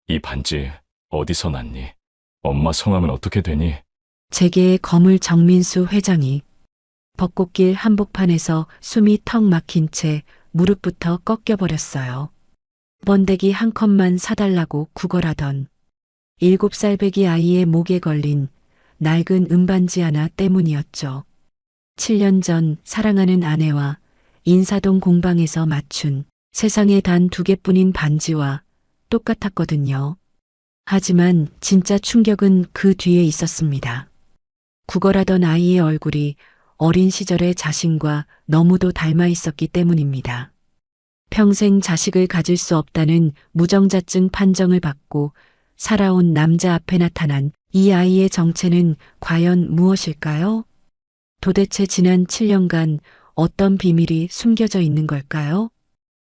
이 반지 어디서 났니? 엄마 성함은 어떻게 되니? 재계의 거물 정민수 회장이 벚꽃길 한복판에서 숨이 턱 막힌 채 무릎부터 꺾여버렸어요. 번데기 한 컵만 사달라고 구걸하던 7살 배기 아이의 목에 걸린 낡은 은반지 하나 때문이었죠. 7년 전 사랑하는 아내와 인사동 공방에서 맞춘 세상에 단 2개뿐인 반지와 똑같았거든요. 하지만 진짜 충격은 그 뒤에 있었습니다. 구걸하던 아이의 얼굴이 어린 시절의 자신과 너무도 닮아 있었기 때문입니다. 평생 자식을 가질 수 없다는 무정자증 판정을 받고 살아온 남자 앞에 나타난 이 아이의 정체는 과연 무엇일까요? 도대체 지난 7년간 어떤 비밀이 숨겨져 있는 걸까요?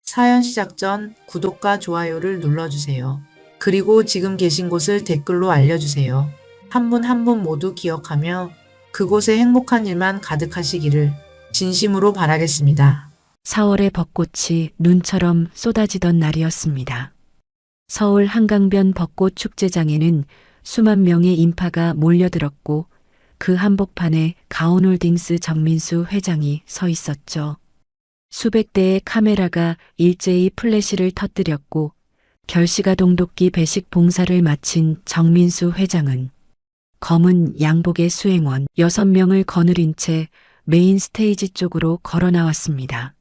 사연 시작 전 구독과 좋아요를 눌러주세요. 그리고 지금 계신 곳을 댓글로 알려주세요. 한 분 한 분 모두 기억하며 그곳에 행복한 일만 가득하시기를 진심으로 바라겠습니다. 4월의 벚꽃이 눈처럼 쏟아지던 날이었습니다. 서울 한강변 벚꽃 축제장에는 수만 명의 인파가 몰려들었고 그 한복판에 가온홀딩스 정민수 회장이 서 있었죠. 수백 대의 카메라가 일제히 플래시를 터뜨렸고 결시가 동독기 배식 봉사를 마친 정민수 회장은 검은 양복의 수행원 6명을 거느린 채 메인 스테이지 쪽으로 걸어 나왔습니다.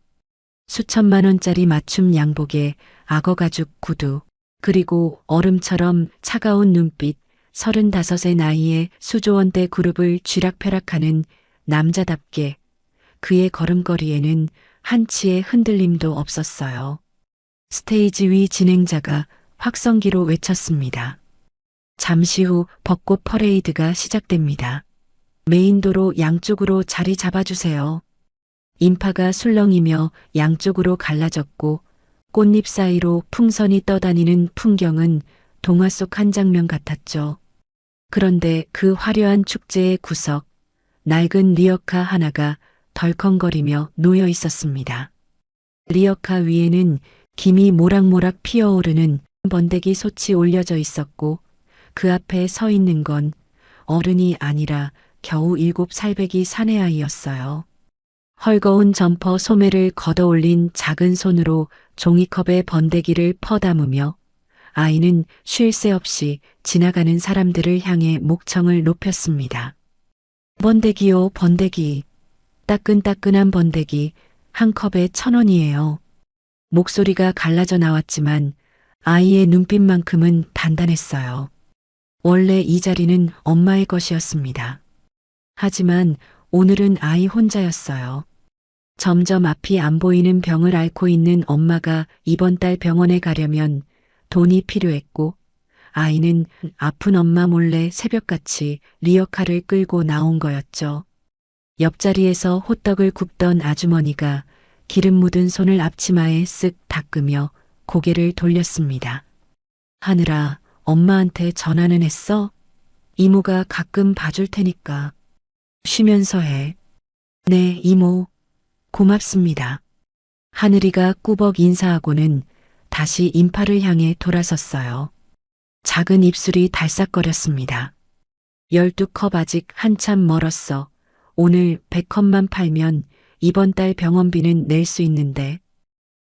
수천만 원짜리 맞춤 양복에 악어 가죽 구두, 그리고 얼음처럼 차가운 눈빛, 35의 나이에 수조원대 그룹을 쥐락펴락하는 남자답게 그의 걸음걸이에는 한치의 흔들림도 없었어요. 스테이지 위 진행자가 확성기로 외쳤습니다. 잠시 후 벚꽃 퍼레이드가 시작됩니다. 메인도로 양쪽으로 자리 잡아주세요. 인파가 술렁이며 양쪽으로 갈라졌고 꽃잎 사이로 풍선이 떠다니는 풍경은 동화 속 한 장면 같았죠. 그런데 그 화려한 축제의 구석, 낡은 리어카 하나가 덜컹거리며 놓여 있었습니다. 리어카 위에는 김이 모락모락 피어오르는 번데기 솥이 올려져 있었고 그 앞에 서 있는 건 어른이 아니라 겨우 7살배기 사내아이였어요. 헐거운 점퍼 소매를 걷어올린 작은 손으로 종이컵에 번데기를 퍼담으며 아이는 쉴 새 없이 지나가는 사람들을 향해 목청을 높였습니다. 번데기요, 번데기. 따끈따끈한 번데기 한 컵에 1,000원이에요. 목소리가 갈라져 나왔지만 아이의 눈빛만큼은 단단했어요. 원래 이 자리는 엄마의 것이었습니다. 하지만 오늘은 아이 혼자였어요. 점점 앞이 안 보이는 병을 앓고 있는 엄마가 이번 달 병원에 가려면 돈이 필요했고 아이는 아픈 엄마 몰래 새벽같이 리어카를 끌고 나온 거였죠. 옆자리에서 호떡을 굽던 아주머니가 기름 묻은 손을 앞치마에 쓱 닦으며 고개를 돌렸습니다. 하늘아, 엄마한테 전화는 했어? 이모가 가끔 봐줄 테니까. 쉬면서 해. 네, 이모. 고맙습니다. 하늘이가 꾸벅 인사하고는 다시 인파를 향해 돌아섰어요. 작은 입술이 달싹거렸습니다. 12컵 아직 한참 멀었어. 오늘 100컵만 팔면 이번 달 병원비는 낼 수 있는데.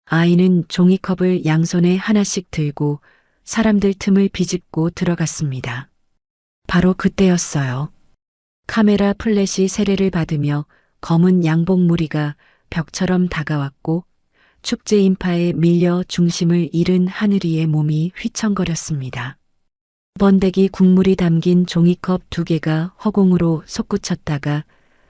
아이는 종이컵을 양손에 하나씩 들고 사람들 틈을 비집고 들어갔습니다. 바로 그때였어요. 카메라 플래시 세례를 받으며 검은 양복 무리가 벽처럼 다가왔고 축제 인파에 밀려 중심을 잃은 하늘이의 몸이 휘청거렸습니다. 번데기 국물이 담긴 종이컵 2개가 허공으로 솟구쳤다가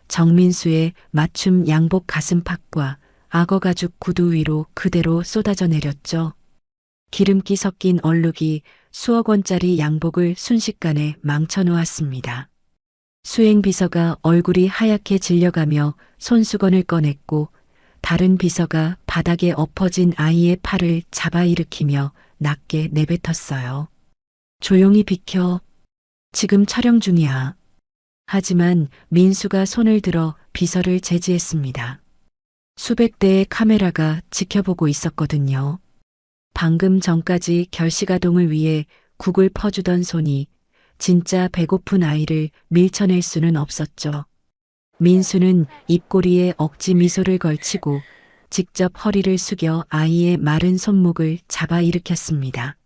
정민수의 맞춤 양복 가슴팍과 악어 가죽 구두 위로 그대로 쏟아져 내렸죠. 기름기 섞인 얼룩이 수억 원짜리 양복을 순식간에 망쳐놓았습니다. 수행 비서가 얼굴이 하얗게 질려가며 손수건을 꺼냈고 다른 비서가 바닥에 엎어진 아이의 팔을 잡아 일으키며 낮게 내뱉었어요. 조용히 비켜. 지금 촬영 중이야. 하지만 민수가 손을 들어 비서를 제지했습니다. 수백 대의 카메라가 지켜보고 있었거든요. 방금 전까지 결시가동을 위해 국을 퍼주던 손이 진짜 배고픈 아이를 밀쳐낼 수는 없었죠. 민수는 입꼬리에 억지 미소를 걸치고 직접 허리를 숙여 아이의 마른 손목을 잡아 일으켰습니다.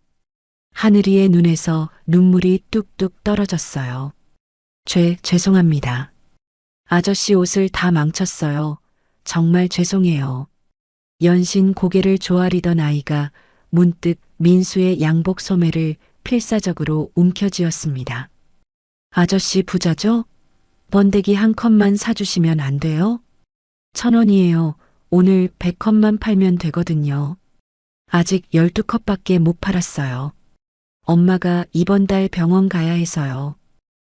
하늘이의 눈에서 눈물이 뚝뚝 떨어졌어요. 죄송합니다. 아저씨 옷을 다 망쳤어요. 정말 죄송해요. 연신 고개를 조아리던 아이가 문득 민수의 양복 소매를 필사적으로 움켜쥐었습니다. 아저씨 부자죠? 번데기 한 컵만 사주시면 안 돼요? 1,000원이에요. 오늘 100컵만 팔면 되거든요. 아직 12컵밖에 못 팔았어요. 엄마가 이번 달 병원 가야 해서요.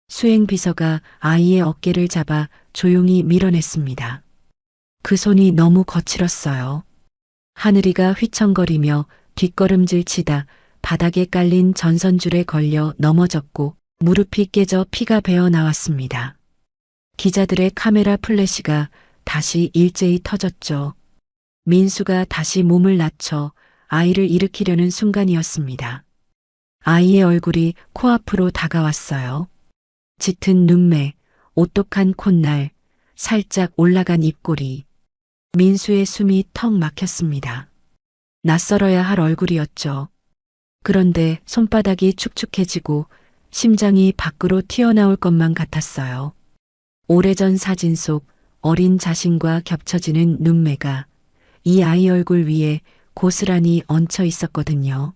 수행비서가 아이의 어깨를 잡아 조용히 밀어냈습니다. 그 손이 너무 거칠었어요. 하늘이가 휘청거리며 뒷걸음질 치다 바닥에 깔린 전선줄에 걸려 넘어졌고 무릎이 깨져 피가 배어 나왔습니다. 기자들의 카메라 플래시가 다시 일제히 터졌죠. 민수가 다시 몸을 낮춰 아이를 일으키려는 순간이었습니다. 아이의 얼굴이 코앞으로 다가왔어요. 짙은 눈매, 오똑한 콧날, 살짝 올라간 입꼬리. 민수의 숨이 턱 막혔습니다. 낯설어야 할 얼굴이었죠. 그런데 손바닥이 축축해지고 심장이 밖으로 튀어나올 것만 같았어요. 오래전 사진 속 어린 자신과 겹쳐지는 눈매가 이 아이 얼굴 위에 고스란히 얹혀 있었거든요.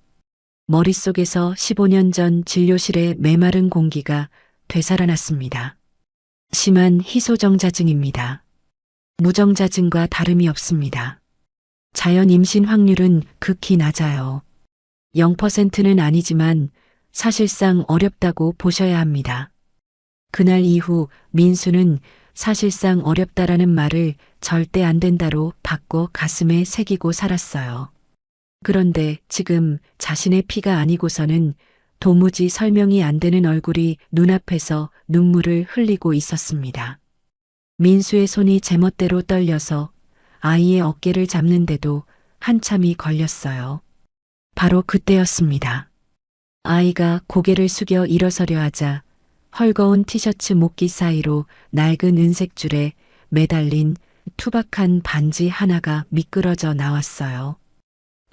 머릿속에서 15년 전 진료실의 메마른 공기가 되살아났습니다. 심한 희소정자증입니다. 무정자증과 다름이 없습니다. 자연 임신 확률은 극히 낮아요. 0%는 아니지만 사실상 어렵다고 보셔야 합니다. 그날 이후 민수는 사실상 어렵다라는 말을 절대 안 된다로 바꿔 가슴에 새기고 살았어요. 그런데 지금 자신의 피가 아니고서는 도무지 설명이 안 되는 얼굴이 눈앞에서 눈물을 흘리고 있었습니다. 민수의 손이 제멋대로 떨려서 아이의 어깨를 잡는데도 한참이 걸렸어요. 바로 그때였습니다. 아이가 고개를 숙여 일어서려 하자 헐거운 티셔츠 목기 사이로 낡은 은색 줄에 매달린 투박한 반지 하나가 미끄러져 나왔어요.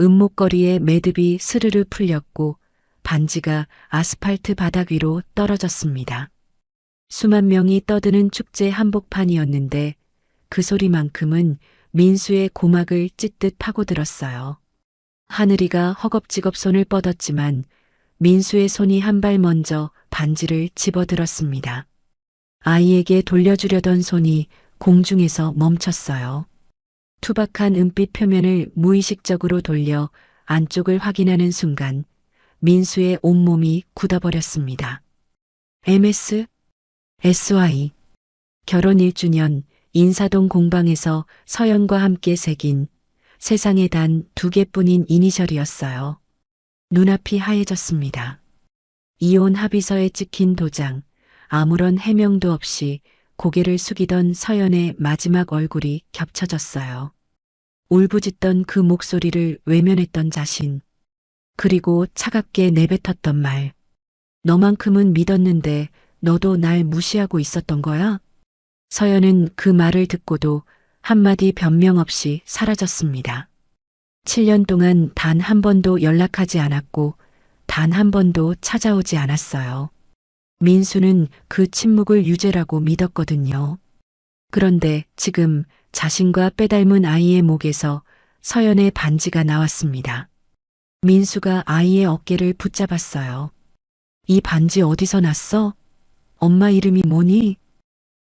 은목걸이의 매듭이 스르르 풀렸고 반지가 아스팔트 바닥 위로 떨어졌습니다. 수만 명이 떠드는 축제 한복판이었는데 그 소리만큼은 민수의 고막을 찢듯 파고들었어요. 하늘이가 허겁지겁 손을 뻗었지만 민수의 손이 한 발 먼저 반지를 집어들었습니다. 아이에게 돌려주려던 손이 공중에서 멈췄어요. 투박한 은빛 표면을 무의식적으로 돌려 안쪽을 확인하는 순간 민수의 온몸이 굳어버렸습니다. MS, SY, 결혼 1주년 인사동 공방에서 서연과 함께 새긴 세상에 단 2개뿐인 이니셜이었어요. 눈앞이 하얘졌습니다. 이혼 합의서에 찍힌 도장, 아무런 해명도 없이 고개를 숙이던 서연의 마지막 얼굴이 겹쳐졌어요. 울부짖던 그 목소리를 외면했던 자신, 그리고 차갑게 내뱉었던 말. 너만큼은 믿었는데 너도 날 무시하고 있었던 거야? 서연은 그 말을 듣고도 한마디 변명 없이 사라졌습니다. 7년 동안 단 한 번도 연락하지 않았고 단 한 번도 찾아오지 않았어요. 민수는 그 침묵을 유죄라고 믿었거든요. 그런데 지금 자신과 빼닮은 아이의 목에서 서연의 반지가 나왔습니다. 민수가 아이의 어깨를 붙잡았어요. 이 반지 어디서 났어? 엄마 이름이 뭐니?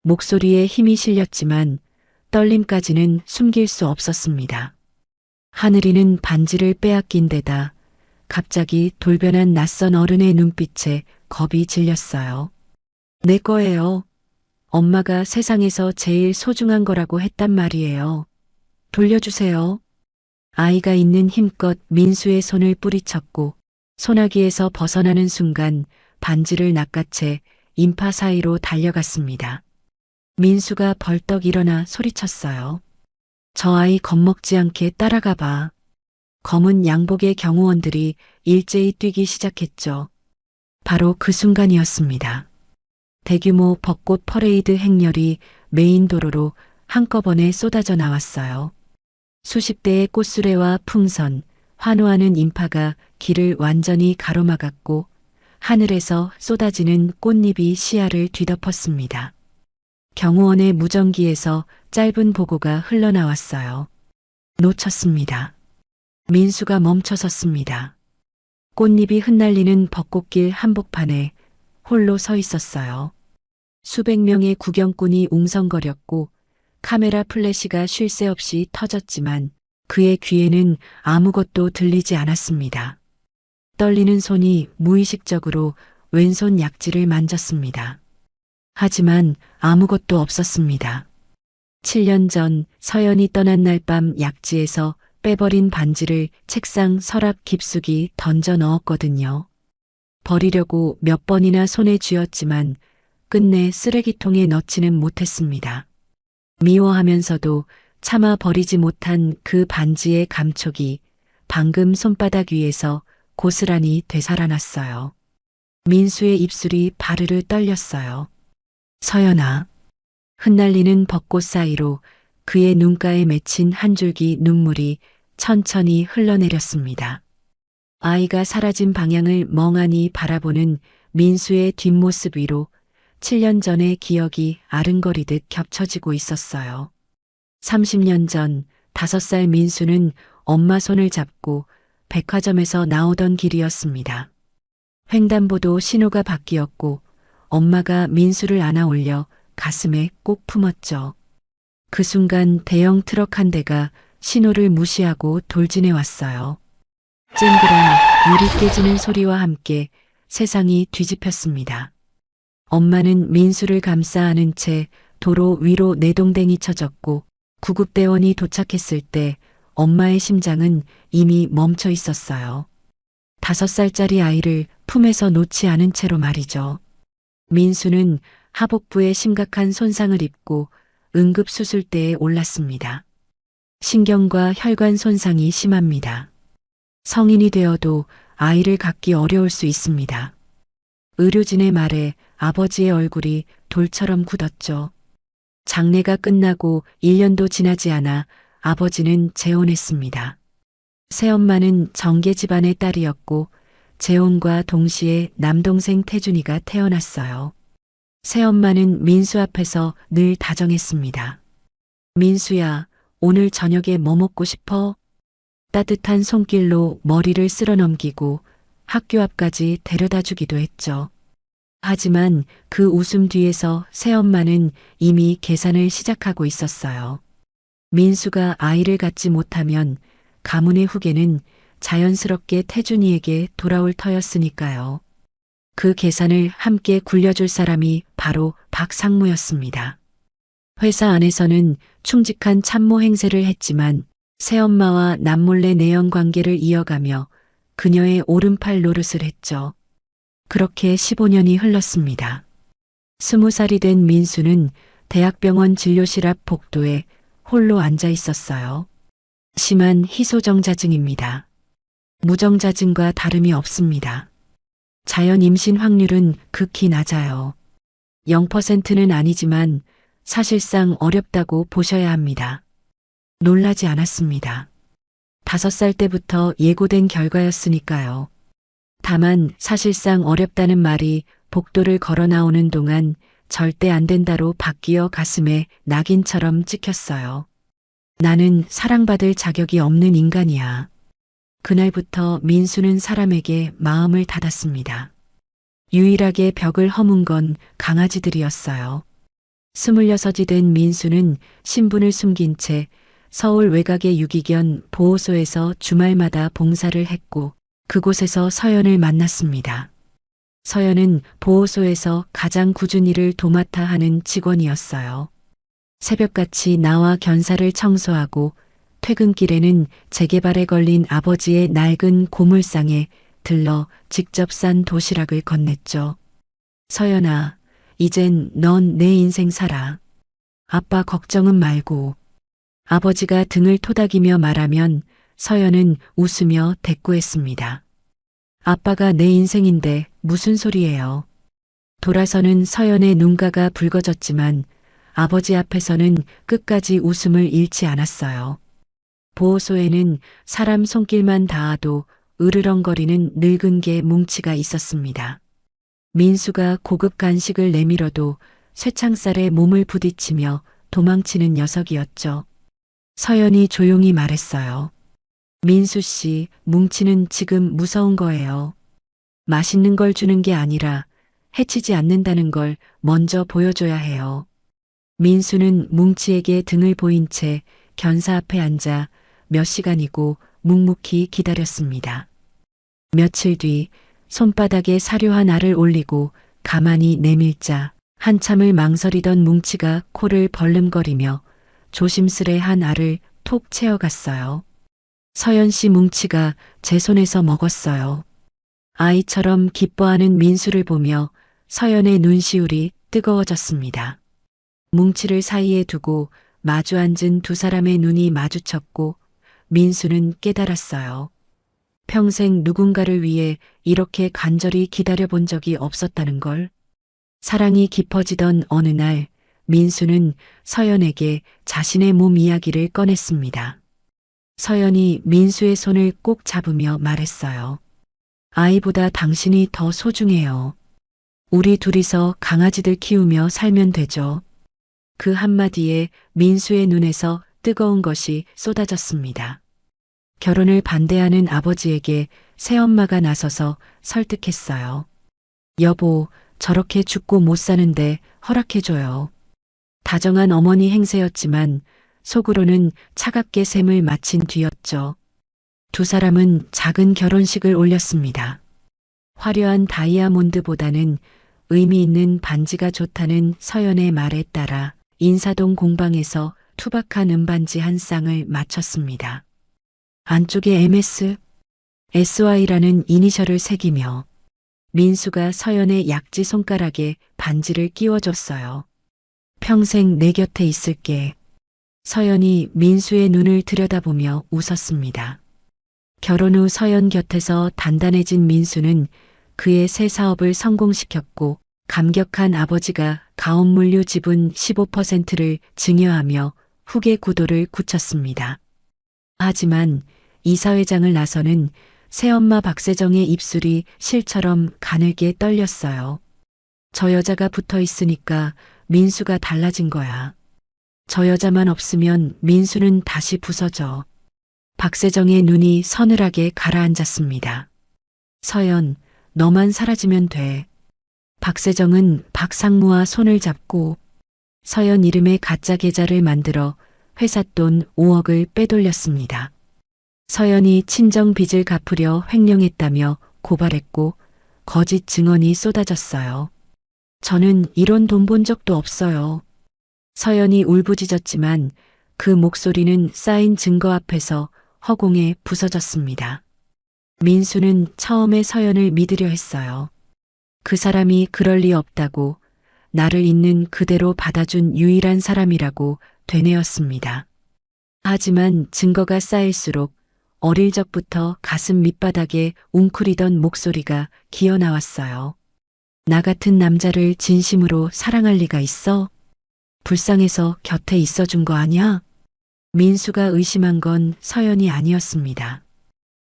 목소리에 힘이 실렸지만 떨림까지는 숨길 수 없었습니다. 하늘이는 반지를 빼앗긴 데다 갑자기 돌변한 낯선 어른의 눈빛에 겁이 질렸어요. 내 거예요. 엄마가 세상에서 제일 소중한 거라고 했단 말이에요. 돌려주세요. 아이가 있는 힘껏 민수의 손을 뿌리쳤고 소나기에서 벗어나는 순간 반지를 낚아채 인파 사이로 달려갔습니다. 민수가 벌떡 일어나 소리쳤어요. 저 아이 겁먹지 않게 따라가 봐. 검은 양복의 경호원들이 일제히 뛰기 시작했죠. 바로 그 순간이었습니다. 대규모 벚꽃 퍼레이드 행렬이 메인 도로로 한꺼번에 쏟아져 나왔어요. 수십 대의 꽃수레와 풍선, 환호하는 인파가 길을 완전히 가로막았고 하늘에서 쏟아지는 꽃잎이 시야를 뒤덮었습니다. 경호원의 무전기에서 짧은 보고가 흘러나왔어요. 놓쳤습니다. 민수가 멈춰섰습니다. 꽃잎이 흩날리는 벚꽃길 한복판에 홀로 서 있었어요. 수백 명의 구경꾼이 웅성거렸고 카메라 플래시가 쉴 새 없이 터졌지만 그의 귀에는 아무것도 들리지 않았습니다. 떨리는 손이 무의식적으로 왼손 약지를 만졌습니다. 하지만 아무것도 없었습니다. 7년 전 서연이 떠난 날 밤 약지에서 빼버린 반지를 책상 서랍 깊숙이 던져 넣었거든요. 버리려고 몇 번이나 손에 쥐었지만 끝내 쓰레기통에 넣지는 못했습니다. 미워하면서도 차마 버리지 못한 그 반지의 감촉이 방금 손바닥 위에서 고스란히 되살아났어요. 민수의 입술이 바르르 떨렸어요. 서연아. 흩날리는 벚꽃 사이로 그의 눈가에 맺힌 한 줄기 눈물이 천천히 흘러내렸습니다. 아이가 사라진 방향을 멍하니 바라보는 민수의 뒷모습 위로 7년 전의 기억이 아른거리듯 겹쳐지고 있었어요. 30년 전 5살 민수는 엄마 손을 잡고 백화점에서 나오던 길이었습니다. 횡단보도 신호가 바뀌었고 엄마가 민수를 안아 올려 가슴에 꼭 품었죠. 그 순간 대형 트럭 한 대가 신호를 무시하고 돌진해 왔어요. 쨍그랑 유리 깨지는 소리와 함께 세상이 뒤집혔습니다. 엄마는 민수를 감싸 안은 채 도로 위로 내동댕이 쳐졌고 구급대원이 도착했을 때 엄마의 심장은 이미 멈춰 있었어요. 5살짜리 아이를 품에서 놓지 않은 채로 말이죠. 민수는 하복부에 심각한 손상을 입고 응급수술대에 올랐습니다. 신경과 혈관 손상이 심합니다. 성인이 되어도 아이를 갖기 어려울 수 있습니다. 의료진의 말에 아버지의 얼굴이 돌처럼 굳었죠. 장례가 끝나고 1년도 지나지 않아 아버지는 재혼했습니다. 새엄마는 정계 집안의 딸이었고 재혼과 동시에 남동생 태준이가 태어났어요. 새엄마는 민수 앞에서 늘 다정했습니다. 민수야, 오늘 저녁에 뭐 먹고 싶어? 따뜻한 손길로 머리를 쓸어 넘기고 학교 앞까지 데려다 주기도 했죠. 하지만 그 웃음 뒤에서 새엄마는 이미 계산을 시작하고 있었어요. 민수가 아이를 갖지 못하면 가문의 후계는 자연스럽게 태준이에게 돌아올 터였으니까요. 그 계산을 함께 굴려줄 사람이 바로 박상무였습니다. 회사 안에서는 충직한 참모 행세를 했지만 새엄마와 남몰래 내연 관계를 이어가며 그녀의 오른팔 노릇을 했죠. 그렇게 15년이 흘렀습니다. 20살이 된 민수는 대학병원 진료실 앞 복도에 홀로 앉아 있었어요. 심한 희소정자증입니다. 무정자증과 다름이 없습니다. 자연 임신 확률은 극히 낮아요. 0%는 아니지만 사실상 어렵다고 보셔야 합니다. 놀라지 않았습니다. 5살 때부터 예고된 결과였으니까요. 다만 사실상 어렵다는 말이 복도를 걸어 나오는 동안 절대 안 된다로 바뀌어 가슴에 낙인처럼 찍혔어요. 나는 사랑받을 자격이 없는 인간이야. 그날부터 민수는 사람에게 마음을 닫았습니다. 유일하게 벽을 허문 건 강아지들이었어요. 26이 된 민수는 신분을 숨긴 채 서울 외곽의 유기견 보호소에서 주말마다 봉사를 했고 그곳에서 서연을 만났습니다. 서연은 보호소에서 가장 꾸준히 일을 도맡아 하는 직원이었어요. 새벽같이 나와 견사를 청소하고 퇴근길에는 재개발에 걸린 아버지의 낡은 고물상에 들러 직접 싼 도시락을 건넸죠. 서연아, 이젠 넌 내 인생 살아. 아빠 걱정은 말고. 아버지가 등을 토닥이며 말하면 서연은 웃으며 대꾸했습니다. 아빠가 내 인생인데 무슨 소리예요. 돌아서는 서연의 눈가가 붉어졌지만 아버지 앞에서는 끝까지 웃음을 잃지 않았어요. 보호소에는 사람 손길만 닿아도 으르렁거리는 늙은 개 뭉치가 있었습니다. 민수가 고급 간식을 내밀어도 쇠창살에 몸을 부딪히며 도망치는 녀석이었죠. 서연이 조용히 말했어요. 민수 씨, 뭉치는 지금 무서운 거예요. 맛있는 걸 주는 게 아니라 해치지 않는다는 걸 먼저 보여줘야 해요. 민수는 뭉치에게 등을 보인 채 견사 앞에 앉아 몇 시간이고 묵묵히 기다렸습니다. 며칠 뒤 손바닥에 사료한 알을 올리고 가만히 내밀자 한참을 망설이던 뭉치가 코를 벌름거리며 조심스레 한 알을 톡 채어갔어요. 서연 씨, 뭉치가 제 손에서 먹었어요. 아이처럼 기뻐하는 민수를 보며 서연의 눈시울이 뜨거워졌습니다. 뭉치를 사이에 두고 마주 앉은 두 사람의 눈이 마주쳤고 민수는 깨달았어요. 평생 누군가를 위해 이렇게 간절히 기다려본 적이 없었다는 걸. 사랑이 깊어지던 어느 날 민수는 서연에게 자신의 몸 이야기를 꺼냈습니다. 서연이 민수의 손을 꼭 잡으며 말했어요. 아이보다 당신이 더 소중해요. 우리 둘이서 강아지들 키우며 살면 되죠. 그 한마디에 민수의 눈에서 뜨거운 것이 쏟아졌습니다. 결혼을 반대하는 아버지에게 새엄마가 나서서 설득했어요. 여보, 저렇게 죽고 못 사는데 허락해줘요. 다정한 어머니 행세였지만 속으로는 차갑게 샘을 맞힌 뒤였죠. 두 사람은 작은 결혼식을 올렸습니다. 화려한 다이아몬드보다는 의미 있는 반지가 좋다는 서연의 말에 따라 인사동 공방에서 투박한 은반지 한 쌍을 맞췄습니다. 안쪽에 MS, SY라는 이니셜을 새기며 민수가 서연의 약지 손가락에 반지를 끼워줬어요. 평생 내 곁에 있을게. 서연이 민수의 눈을 들여다보며 웃었습니다. 결혼 후 서연 곁에서 단단해진 민수는 그의 새 사업을 성공시켰고 감격한 아버지가 가업물류 지분 15%를 증여하며 후계 구도를 굳혔습니다. 하지만 이사회장을 나서는 새엄마 박세정의 입술이 실처럼 가늘게 떨렸어요. 저 여자가 붙어 있으니까 민수가 달라진 거야. 저 여자만 없으면 민수는 다시 부서져. 박세정의 눈이 서늘하게 가라앉았습니다. 서연, 너만 사라지면 돼. 박세정은 박상무와 손을 잡고 서연 이름의 가짜 계좌를 만들어 회사 돈 5억을 빼돌렸습니다. 서연이 친정 빚을 갚으려 횡령했다며 고발했고 거짓 증언이 쏟아졌어요. 저는 이런 돈 본 적도 없어요. 서연이 울부짖었지만 그 목소리는 쌓인 증거 앞에서 허공에 부서졌습니다. 민수는 처음에 서연을 믿으려 했어요. 그 사람이 그럴 리 없다고, 나를 있는 그대로 받아준 유일한 사람이라고 되뇌었습니다. 하지만 증거가 쌓일수록 어릴 적부터 가슴 밑바닥에 웅크리던 목소리가 기어나왔어요. 나 같은 남자를 진심으로 사랑할 리가 있어? 불쌍해서 곁에 있어준 거 아니야? 민수가 의심한 건 서연이 아니었습니다.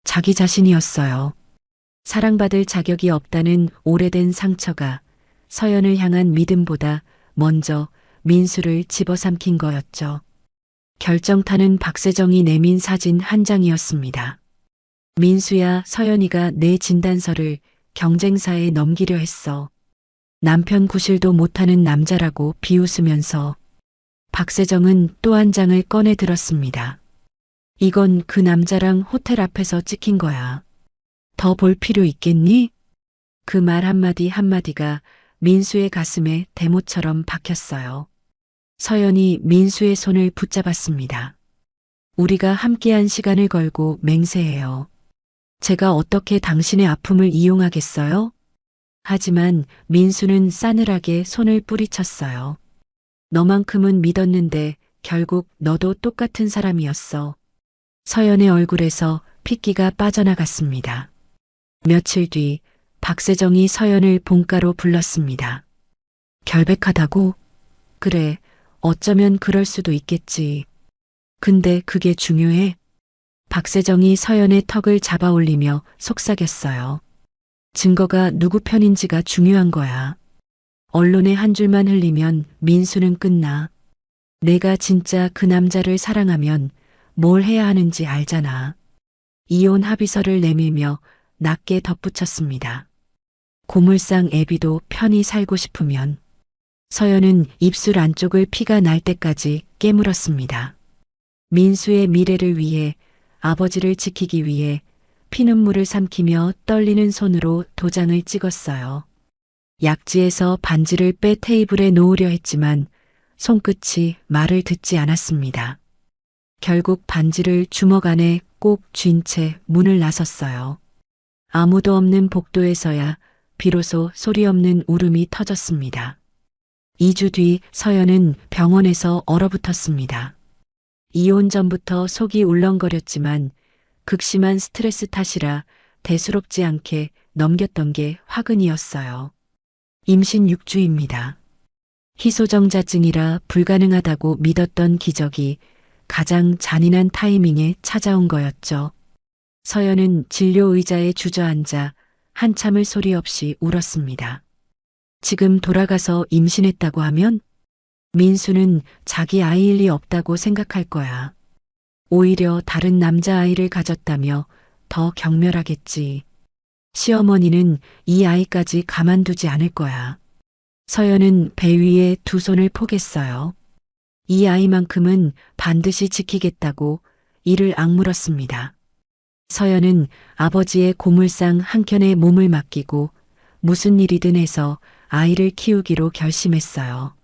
자기 자신이었어요. 사랑받을 자격이 없다는 오래된 상처가 서연을 향한 믿음보다 먼저 민수를 집어삼킨 거였죠. 결정타는 박세정이 내민 사진 한 장이었습니다. 민수야, 서연이가 내 진단서를 경쟁사에 넘기려 했어. 남편 구실도 못하는 남자라고 비웃으면서 박세정은 또 한 장을 꺼내 들었습니다. 이건 그 남자랑 호텔 앞에서 찍힌 거야. 더 볼 필요 있겠니? 그 말 한마디 한마디가 민수의 가슴에 대모처럼 박혔어요. 서연이 민수의 손을 붙잡았습니다. 우리가 함께한 시간을 걸고 맹세해요. 제가 어떻게 당신의 아픔을 이용하겠어요? 하지만 민수는 싸늘하게 손을 뿌리쳤어요. 너만큼은 믿었는데 결국 너도 똑같은 사람이었어. 서연의 얼굴에서 핏기가 빠져나갔습니다. 며칠 뒤 박세정이 서연을 본가로 불렀습니다. 결백하다고? 그래, 어쩌면 그럴 수도 있겠지. 근데 그게 중요해? 박세정이 서연의 턱을 잡아 올리며 속삭였어요. 증거가 누구 편인지가 중요한 거야. 언론에 한 줄만 흘리면 민수는 끝나. 내가 진짜 그 남자를 사랑하면 뭘 해야 하는지 알잖아. 이혼 합의서를 내밀며 낮게 덧붙였습니다. 고물상 애비도 편히 살고 싶으면. 서연은 입술 안쪽을 피가 날 때까지 깨물었습니다. 민수의 미래를 위해, 아버지를 지키기 위해 피눈물을 삼키며 떨리는 손으로 도장을 찍었어요. 약지에서 반지를 빼 테이블에 놓으려 했지만 손끝이 말을 듣지 않았습니다. 결국 반지를 주먹 안에 꼭 쥔 채 문을 나섰어요. 아무도 없는 복도에서야 비로소 소리 없는 울음이 터졌습니다. 2주 뒤 서연은 병원에서 얼어붙었습니다. 이혼 전부터 속이 울렁거렸지만 극심한 스트레스 탓이라 대수롭지 않게 넘겼던 게 화근이었어요. 임신 6주입니다. 희소정자증이라 불가능하다고 믿었던 기적이 가장 잔인한 타이밍에 찾아온 거였죠. 서연은 진료 의자에 주저앉아 한참을 소리 없이 울었습니다. 지금 돌아가서 임신했다고 하면 민수는 자기 아이일 리 없다고 생각할 거야. 오히려 다른 남자아이를 가졌다며 더 경멸하겠지. 시어머니는 이 아이까지 가만두지 않을 거야. 서연은 배 위에 두 손을 포겠어요. 이 아이만큼은 반드시 지키겠다고 이를 악물었습니다. 서연은 아버지의 고물상 한켠에 몸을 맡기고 무슨 일이든 해서 아이를 키우기로 결심했어요.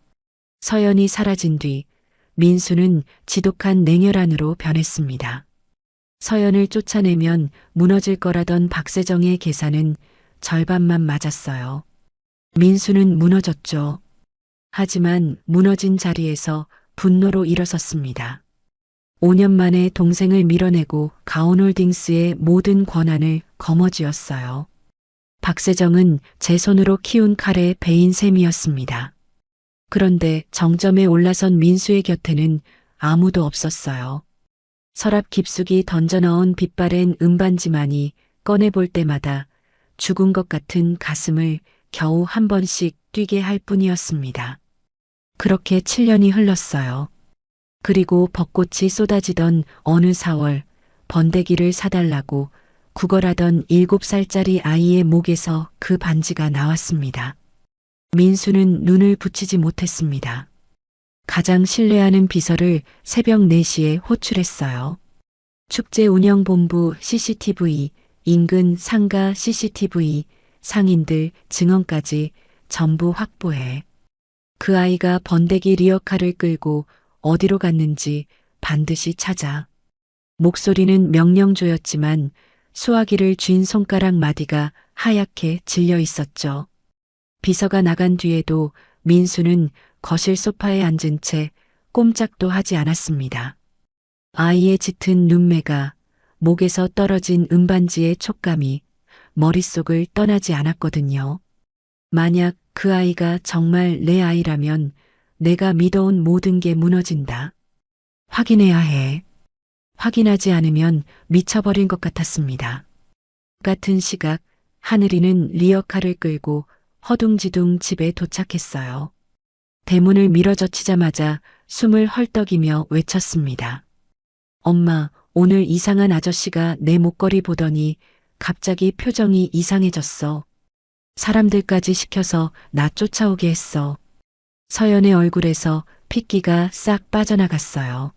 서연이 사라진 뒤 민수는 지독한 냉혈한으로 변했습니다. 서연을 쫓아내면 무너질 거라던 박세정의 계산은 절반만 맞았어요. 민수는 무너졌죠. 하지만 무너진 자리에서 분노로 일어섰습니다. 5년 만에 동생을 밀어내고 가온홀딩스의 모든 권한을 거머쥐었어요. 박세정은 제 손으로 키운 칼의 배인 셈이었습니다. 그런데 정점에 올라선 민수의 곁에는 아무도 없었어요. 서랍 깊숙이 던져넣은 빛바랜 은반지만이 꺼내볼 때마다 죽은 것 같은 가슴을 겨우 한 번씩 뛰게 할 뿐이었습니다. 그렇게 7년이 흘렀어요. 그리고 벚꽃이 쏟아지던 어느 4월 번데기를 사달라고 구걸하던 7살짜리 아이의 목에서 그 반지가 나왔습니다. 민수는 눈을 붙이지 못했습니다. 가장 신뢰하는 비서를 새벽 4시에 호출했어요. 축제운영본부 CCTV, 인근 상가 CCTV, 상인들 증언까지 전부 확보해. 그 아이가 번데기 리어카를 끌고 어디로 갔는지 반드시 찾아. 목소리는 명령조였지만 수화기를 쥔 손가락 마디가 하얗게 질려 있었죠. 비서가 나간 뒤에도 민수는 거실 소파에 앉은 채 꼼짝도 하지 않았습니다. 아이의 짙은 눈매가, 목에서 떨어진 은반지의 촉감이 머릿속을 떠나지 않았거든요. 만약 그 아이가 정말 내 아이라면 내가 믿어온 모든 게 무너진다. 확인해야 해. 확인하지 않으면 미쳐버린 것 같았습니다. 같은 시각 하늘이는 리어카를 끌고 허둥지둥 집에 도착했어요. 대문을 밀어젖히자마자 숨을 헐떡이며 외쳤습니다. 엄마, 오늘 이상한 아저씨가 내 목걸이 보더니 갑자기 표정이 이상해졌어. 사람들까지 시켜서 나 쫓아오게 했어. 서연의 얼굴에서 핏기가 싹 빠져나갔어요.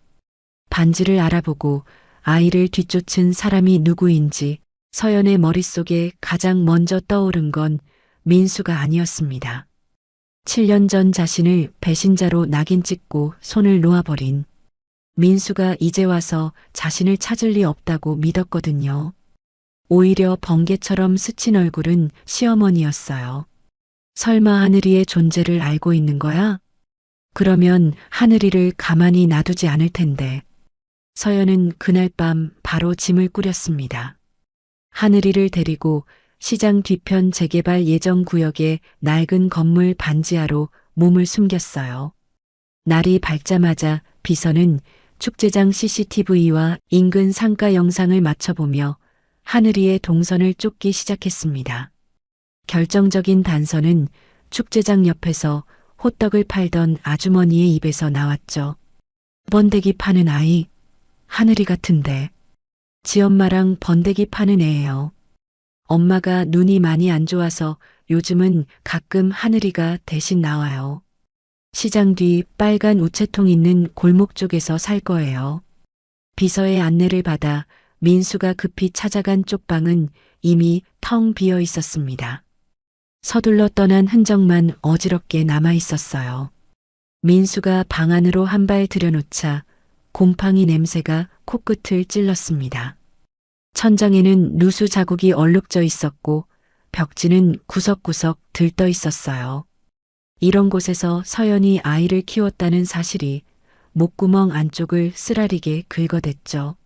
반지를 알아보고 아이를 뒤쫓은 사람이 누구인지 서연의 머릿속에 가장 먼저 떠오른 건 민수가 아니었습니다. 7년 전 자신을 배신자로 낙인 찍고 손을 놓아버린 민수가 이제 와서 자신을 찾을 리 없다고 믿었거든요. 오히려 번개처럼 스친 얼굴은 시어머니였어요. 설마 하늘이의 존재를 알고 있는 거야? 그러면 하늘이를 가만히 놔두지 않을 텐데. 서연은 그날 밤 바로 짐을 꾸렸습니다. 하늘이를 데리고 시장 뒤편 재개발 예정 구역의 낡은 건물 반지하로 몸을 숨겼어요. 날이 밝자마자 비서는 축제장 CCTV와 인근 상가 영상을 맞춰보며 하늘이의 동선을 쫓기 시작했습니다. 결정적인 단서는 축제장 옆에서 호떡을 팔던 아주머니의 입에서 나왔죠. 번데기 파는 아이, 하늘이 같은데. 지엄마랑 번데기 파는 애예요. 엄마가 눈이 많이 안 좋아서 요즘은 가끔 하늘이가 대신 나와요. 시장 뒤 빨간 우체통 있는 골목 쪽에서 살 거예요. 비서의 안내를 받아 민수가 급히 찾아간 쪽방은 이미 텅 비어 있었습니다. 서둘러 떠난 흔적만 어지럽게 남아 있었어요. 민수가 방 안으로 한 발 들여놓자 곰팡이 냄새가 코끝을 찔렀습니다. 천장에는 누수 자국이 얼룩져 있었고 벽지는 구석구석 들떠 있었어요. 이런 곳에서 서연이 아이를 키웠다는 사실이 목구멍 안쪽을 쓰라리게 긁어댔죠.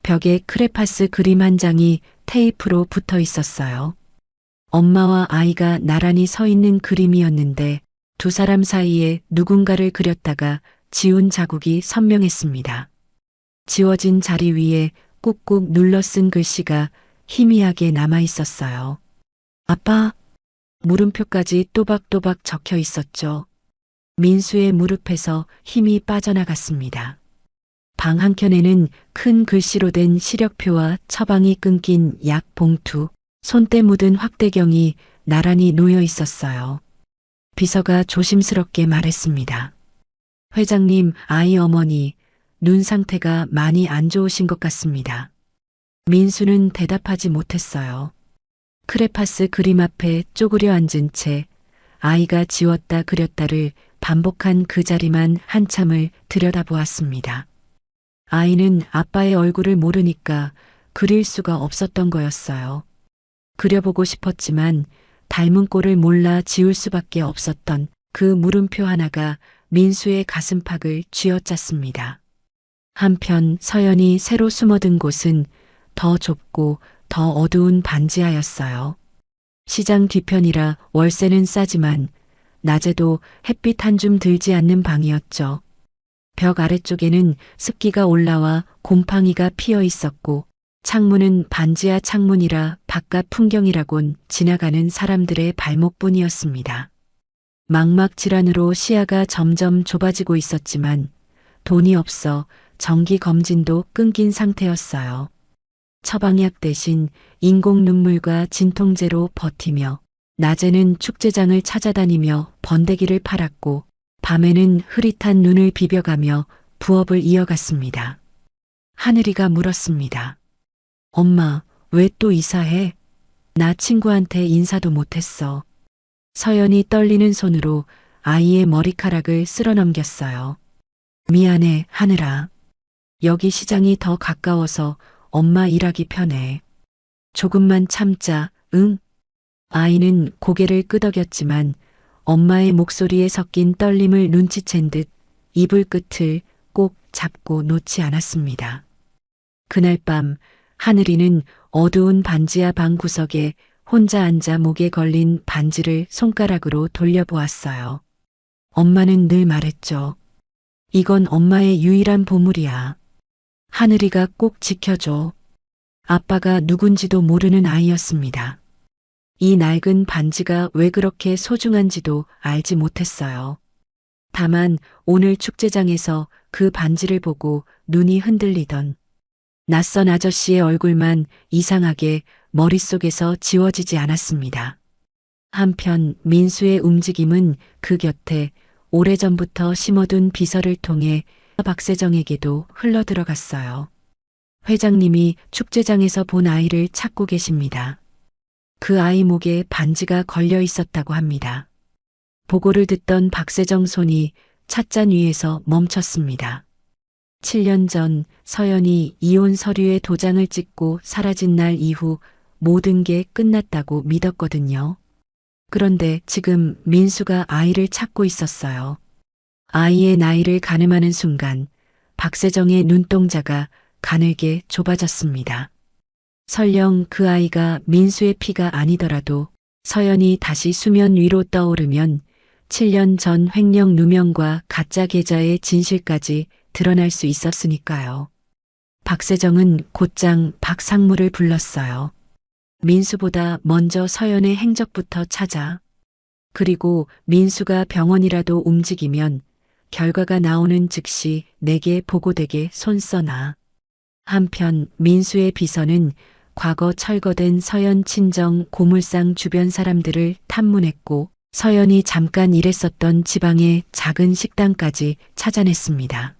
벽에 크레파스 그림 한 장이 테이프로 붙어 있었어요. 엄마와 아이가 나란히 서 있는 그림이었는데 두 사람 사이에 누군가를 그렸다가 지운 자국이 선명했습니다. 지워진 자리 위에 꾹꾹 눌러 쓴 글씨가 희미하게 남아 있었어요. 아빠, 물음표까지 또박또박 적혀 있었죠. 민수의 무릎에서 힘이 빠져나갔습니다. 방 한켠에는 큰 글씨로 된 시력표와 처방이 끊긴 약 봉투, 손때 묻은 확대경이 나란히 놓여 있었어요. 비서가 조심스럽게 말했습니다. 회장님, 아이 어머니, 눈 상태가 많이 안 좋으신 것 같습니다. 민수는 대답하지 못했어요. 크레파스 그림 앞에 쪼그려 앉은 채 아이가 지웠다 그렸다를 반복한 그 자리만 한참을 들여다보았습니다. 아이는 아빠의 얼굴을 모르니까 그릴 수가 없었던 거였어요. 그려보고 싶었지만 닮은 꼴을 몰라 지울 수밖에 없었던 그 물음표 하나가 민수의 가슴팍을 쥐어짰습니다. 한편 서연이 새로 숨어든 곳은 더 좁고 더 어두운 반지하였어요. 시장 뒤편이라 월세는 싸지만 낮에도 햇빛 한 줌 들지 않는 방이었죠. 벽 아래쪽에는 습기가 올라와 곰팡이가 피어 있었고 창문은 반지하 창문이라 바깥 풍경이라곤 지나가는 사람들의 발목뿐이었습니다. 망막 질환으로 시야가 점점 좁아지고 있었지만 돈이 없어 정기 검진도 끊긴 상태였어요. 처방약 대신 인공 눈물과 진통제로 버티며 낮에는 축제장을 찾아다니며 번데기를 팔았고 밤에는 흐릿한 눈을 비벼가며 부업을 이어갔습니다. 하늘이가 물었습니다. 엄마, 왜 또 이사해? 나 친구한테 인사도 못했어. 서연이 떨리는 손으로 아이의 머리카락을 쓸어 넘겼어요. 미안해, 하늘아. 여기 시장이 더 가까워서 엄마 일하기 편해. 조금만 참자, 응? 아이는 고개를 끄덕였지만 엄마의 목소리에 섞인 떨림을 눈치챈 듯 이불 끝을 꼭 잡고 놓지 않았습니다. 그날 밤 하늘이는 어두운 반지하 방 구석에 혼자 앉아 목에 걸린 반지를 손가락으로 돌려보았어요. 엄마는 늘 말했죠. 이건 엄마의 유일한 보물이야. 하늘이가 꼭 지켜줘. 아빠가 누군지도 모르는 아이였습니다. 이 낡은 반지가 왜 그렇게 소중한지도 알지 못했어요. 다만 오늘 축제장에서 그 반지를 보고 눈이 흔들리던 낯선 아저씨의 얼굴만 이상하게 머릿속에서 지워지지 않았습니다. 한편 민수의 움직임은 그 곁에 오래전부터 심어둔 비서를 통해 박세정에게도 흘러들어갔어요. 회장님이 축제장에서 본 아이를 찾고 계십니다. 그 아이 목에 반지가 걸려 있었다고 합니다. 보고를 듣던 박세정 손이 찻잔 위에서 멈췄습니다. 7년 전 서연이 이혼 서류에 도장을 찍고 사라진 날 이후 모든 게 끝났다고 믿었거든요. 그런데 지금 민수가 아이를 찾고 있었어요. 아이의 나이를 가늠하는 순간 박세정의 눈동자가 가늘게 좁아졌습니다. 설령 그 아이가 민수의 피가 아니더라도 서연이 다시 수면 위로 떠오르면 7년 전 횡령 누명과 가짜 계좌의 진실까지 드러날 수 있었으니까요. 박세정은 곧장 박상무를 불렀어요. 민수보다 먼저 서연의 행적부터 찾아. 그리고 민수가 병원이라도 움직이면 결과가 나오는 즉시 내게 보고되게 손써놔. 한편 민수의 비서는 과거 철거된 서연 친정 고물상 주변 사람들을 탐문했고 서연이 잠깐 일했었던 지방의 작은 식당까지 찾아냈습니다.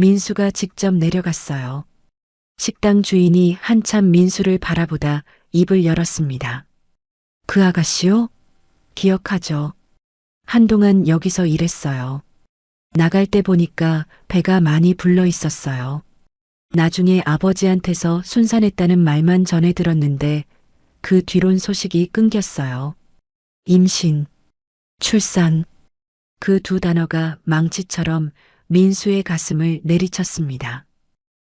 민수가 직접 내려갔어요. 식당 주인이 한참 민수를 바라보다 입을 열었습니다. 그 아가씨요? 기억하죠. 한동안 여기서 일했어요. 나갈 때 보니까 배가 많이 불러 있었어요. 나중에 아버지한테서 순산했다는 말만 전해 들었는데 그 뒤론 소식이 끊겼어요. 임신, 출산, 그 두 단어가 망치처럼 민수의 가슴을 내리쳤습니다.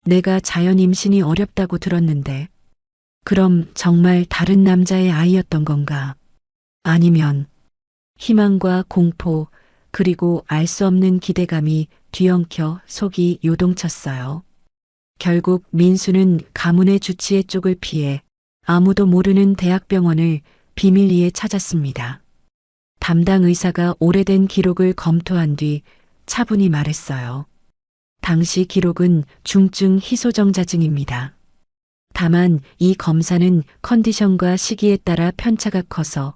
내가 자연 임신이 어렵다고 들었는데 그럼 정말 다른 남자의 아이였던 건가? 아니면 희망과 공포 그리고 알 수 없는 기대감이 뒤엉켜 속이 요동쳤어요. 결국 민수는 가문의 주치의 쪽을 피해 아무도 모르는 대학병원을 비밀리에 찾았습니다. 담당 의사가 오래된 기록을 검토한 뒤 차분히 말했어요. 당시 기록은 중증 희소정자증입니다. 다만 이 검사는 컨디션과 시기에 따라 편차가 커서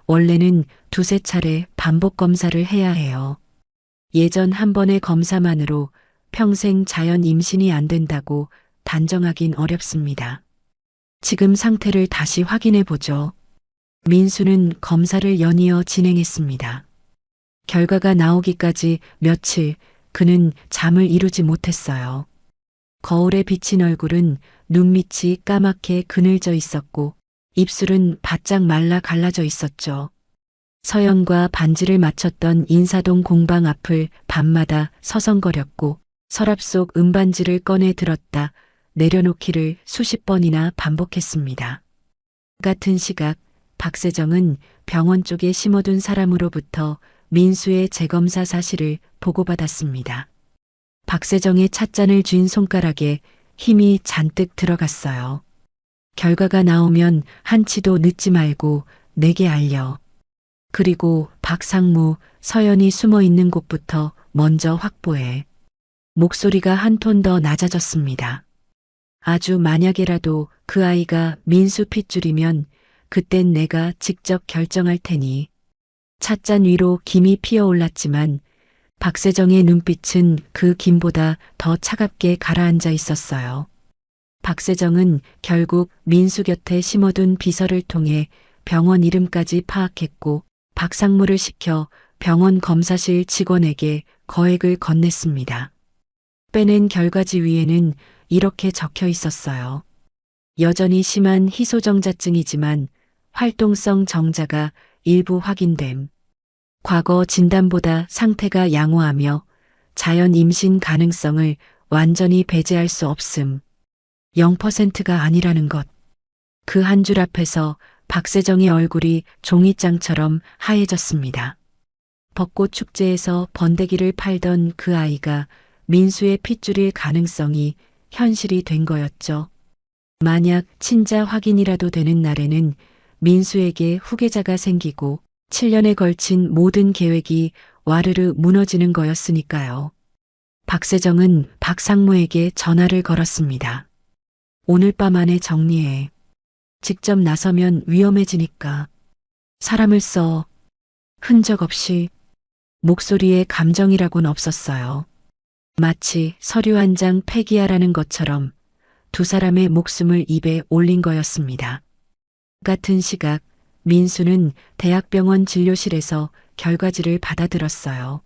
원래는 두세 차례 반복 검사를 해야 해요. 예전 한 번의 검사만으로 평생 자연 임신이 안 된다고 단정하긴 어렵습니다. 지금 상태를 다시 확인해 보죠. 민수는 검사를 연이어 진행했습니다. 결과가 나오기까지 며칠 그는 잠을 이루지 못했어요. 거울에 비친 얼굴은 눈밑이 까맣게 그늘져 있었고 입술은 바짝 말라 갈라져 있었죠. 서연과 반지를 맞췄던 인사동 공방 앞을 밤마다 서성거렸고 서랍 속 은반지를 꺼내 들었다 내려놓기를 수십 번이나 반복했습니다. 같은 시각 박세정은 병원 쪽에 심어둔 사람으로부터 민수의 재검사 사실을 보고받았습니다. 박세정의 찻잔을 쥔 손가락에 힘이 잔뜩 들어갔어요. 결과가 나오면 한치도 늦지 말고 내게 알려. 그리고 박상무, 서연이 숨어 있는 곳부터 먼저 확보해. 목소리가 한 톤 더 낮아졌습니다. 아주 만약에라도 그 아이가 민수 핏줄이면 그땐 내가 직접 결정할 테니. 찻잔 위로 김이 피어올랐지만 박세정의 눈빛은 그 김보다 더 차갑게 가라앉아 있었어요. 박세정은 결국 민수 곁에 심어둔 비서를 통해 병원 이름까지 파악했고 박상무를 시켜 병원 검사실 직원에게 거액을 건넸습니다. 빼낸 결과지 위에는 이렇게 적혀 있었어요. 여전히 심한 희소정자증이지만 활동성 정자가 일부 확인됨. 과거 진단보다 상태가 양호하며 자연 임신 가능성을 완전히 배제할 수 없음. 0%가 아니라는 것. 그 한 줄 앞에서 박세정의 얼굴이 종이장처럼 하얘졌습니다. 벚꽃 축제에서 번데기를 팔던 그 아이가 민수의 핏줄일 가능성이 현실이 된 거였죠. 만약 친자 확인이라도 되는 날에는 민수에게 후계자가 생기고 7년에 걸친 모든 계획이 와르르 무너지는 거였으니까요. 박세정은 박상무에게 전화를 걸었습니다. 오늘 밤 안에 정리해. 직접 나서면 위험해지니까. 사람을 써. 흔적 없이. 목소리에 감정이라곤 없었어요. 마치 서류 한 장 폐기하라는 것처럼 두 사람의 목숨을 입에 올린 거였습니다. 같은 시각 민수는 대학병원 진료실에서 결과지를 받아들었어요.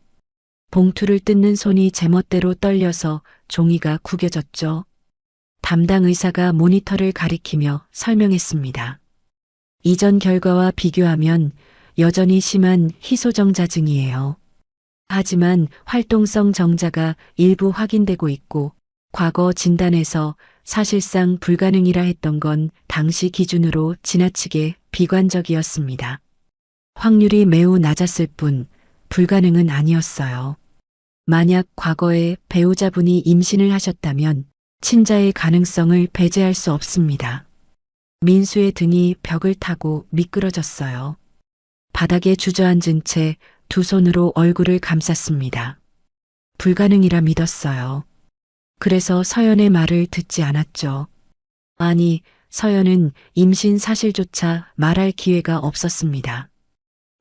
봉투를 뜯는 손이 제멋대로 떨려서 종이가 구겨졌죠. 담당 의사가 모니터를 가리키며 설명했습니다. 이전 결과와 비교하면 여전히 심한 희소정자증이에요. 하지만 활동성 정자가 일부 확인되고 있고 과거 진단에서 사실상 불가능이라 했던 건 당시 기준으로 지나치게 비관적이었습니다. 확률이 매우 낮았을 뿐 불가능은 아니었어요. 만약 과거에 배우자분이 임신을 하셨다면 친자의 가능성을 배제할 수 없습니다. 민수의 등이 벽을 타고 미끄러졌어요. 바닥에 주저앉은 채 두 손으로 얼굴을 감쌌습니다. 불가능이라 믿었어요. 그래서 서연의 말을 듣지 않았죠. 아니, 서연은 임신 사실조차 말할 기회가 없었습니다.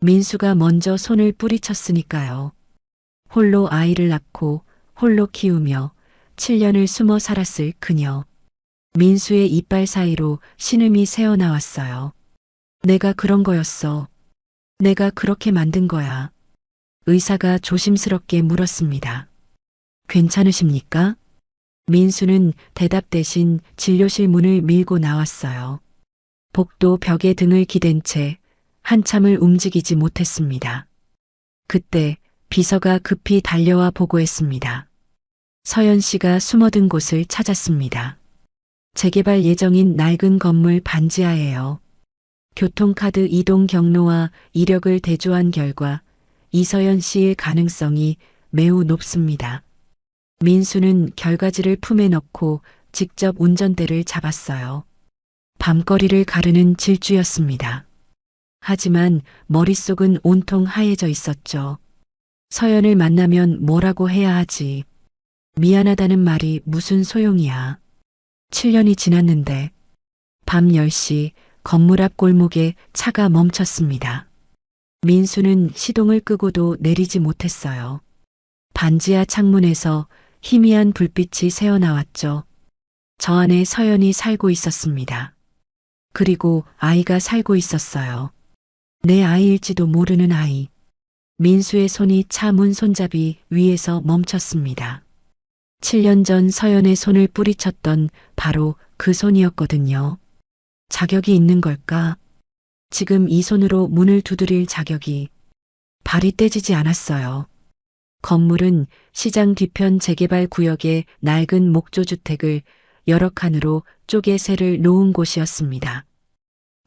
민수가 먼저 손을 뿌리쳤으니까요. 홀로 아이를 낳고 홀로 키우며 7년을 숨어 살았을 그녀. 민수의 이빨 사이로 신음이 새어나왔어요. 내가 그런 거였어. 내가 그렇게 만든 거야. 의사가 조심스럽게 물었습니다. 괜찮으십니까? 민수는 대답 대신 진료실 문을 밀고 나왔어요. 복도 벽에 등을 기댄 채 한참을 움직이지 못했습니다. 그때 비서가 급히 달려와 보고했습니다. 서연 씨가 숨어든 곳을 찾았습니다. 재개발 예정인 낡은 건물 반지하예요. 교통카드 이동 경로와 이력을 대조한 결과 이서연 씨의 가능성이 매우 높습니다. 민수는 결과지를 품에 넣고 직접 운전대를 잡았어요. 밤거리를 가르는 질주였습니다. 하지만 머릿속은 온통 하얘져 있었죠. 서연을 만나면 뭐라고 해야 하지? 미안하다는 말이 무슨 소용이야. 7년이 지났는데 밤 10시 건물 앞 골목에 차가 멈췄습니다. 민수는 시동을 끄고도 내리지 못했어요. 반지하 창문에서 희미한 불빛이 새어나왔죠. 저 안에 서연이 살고 있었습니다. 그리고 아이가 살고 있었어요. 내 아이일지도 모르는 아이. 민수의 손이 차 문 손잡이 위에서 멈췄습니다. 7년 전 서연의 손을 뿌리쳤던 바로 그 손이었거든요. 자격이 있는 걸까? 지금 이 손으로 문을 두드릴 자격이 발이 떼지지 않았어요. 건물은 시장 뒤편 재개발 구역의 낡은 목조주택을 여러 칸으로 쪼개 새를 놓은 곳이었습니다.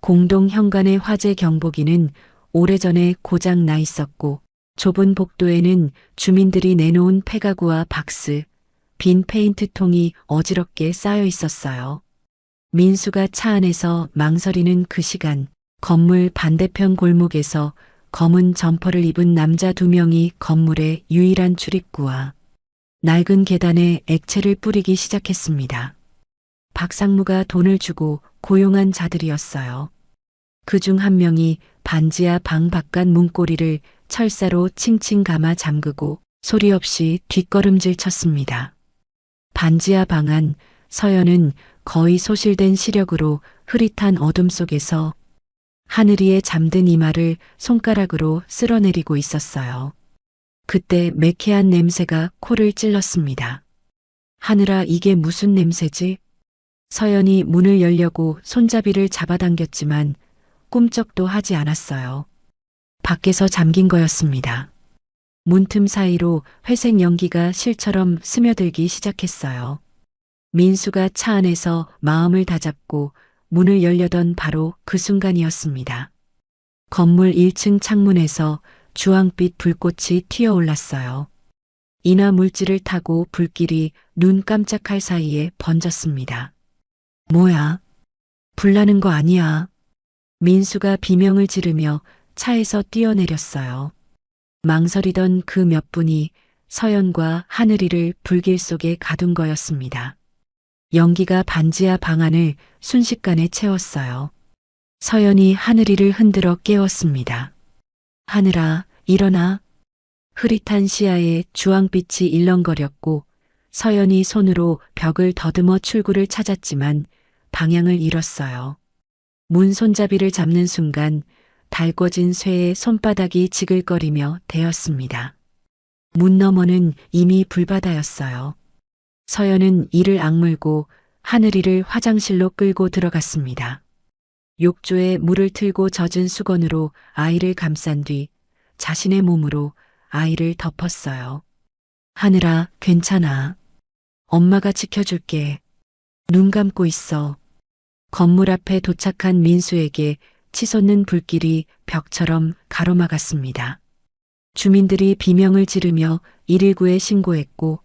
공동 현관의 화재 경보기는 오래전에 고장 나 있었고 좁은 복도에는 주민들이 내놓은 폐가구와 박스, 빈 페인트통이 어지럽게 쌓여 있었어요. 민수가 차 안에서 망설이는 그 시간, 건물 반대편 골목에서 검은 점퍼를 입은 남자 2명이 건물의 유일한 출입구와 낡은 계단에 액체를 뿌리기 시작했습니다. 박상무가 돈을 주고 고용한 자들이었어요. 그중 한 명이 반지하 방 바깥 문고리를 철사로 칭칭 감아 잠그고 소리 없이 뒷걸음질 쳤습니다. 반지하 방 안 서연은 거의 소실된 시력으로 흐릿한 어둠 속에서 하늘 위에 잠든 이마를 손가락으로 쓸어내리고 있었어요. 그때 매캐한 냄새가 코를 찔렀습니다. 하늘아, 이게 무슨 냄새지? 서연이 문을 열려고 손잡이를 잡아당겼지만 꿈쩍도 하지 않았어요. 밖에서 잠긴 거였습니다. 문틈 사이로 회색 연기가 실처럼 스며들기 시작했어요. 민수가 차 안에서 마음을 다잡고 문을 열려던 바로 그 순간이었습니다. 건물 1층 창문에서 주황빛 불꽃이 튀어올랐어요. 인화 물질을 타고 불길이 눈 깜짝할 사이에 번졌습니다. 뭐야? 불나는 거 아니야? 민수가 비명을 지르며 차에서 뛰어내렸어요. 망설이던 그 몇 분이 서연과 하늘이를 불길 속에 가둔 거였습니다. 연기가 반지하 방 안을 순식간에 채웠어요. 서연이 하늘이를 흔들어 깨웠습니다. 하늘아, 일어나. 흐릿한 시야에 주황빛이 일렁거렸고 서연이 손으로 벽을 더듬어 출구를 찾았지만 방향을 잃었어요. 문 손잡이를 잡는 순간 달궈진 쇠의 손바닥이 지글거리며 대었습니다. 문 너머는 이미 불바다였어요. 서연은 이를 악물고 하늘이를 화장실로 끌고 들어갔습니다. 욕조에 물을 틀고 젖은 수건으로 아이를 감싼 뒤 자신의 몸으로 아이를 덮었어요. 하늘아, 괜찮아. 엄마가 지켜줄게. 눈 감고 있어. 건물 앞에 도착한 민수에게 치솟는 불길이 벽처럼 가로막았습니다. 주민들이 비명을 지르며 119에 신고했고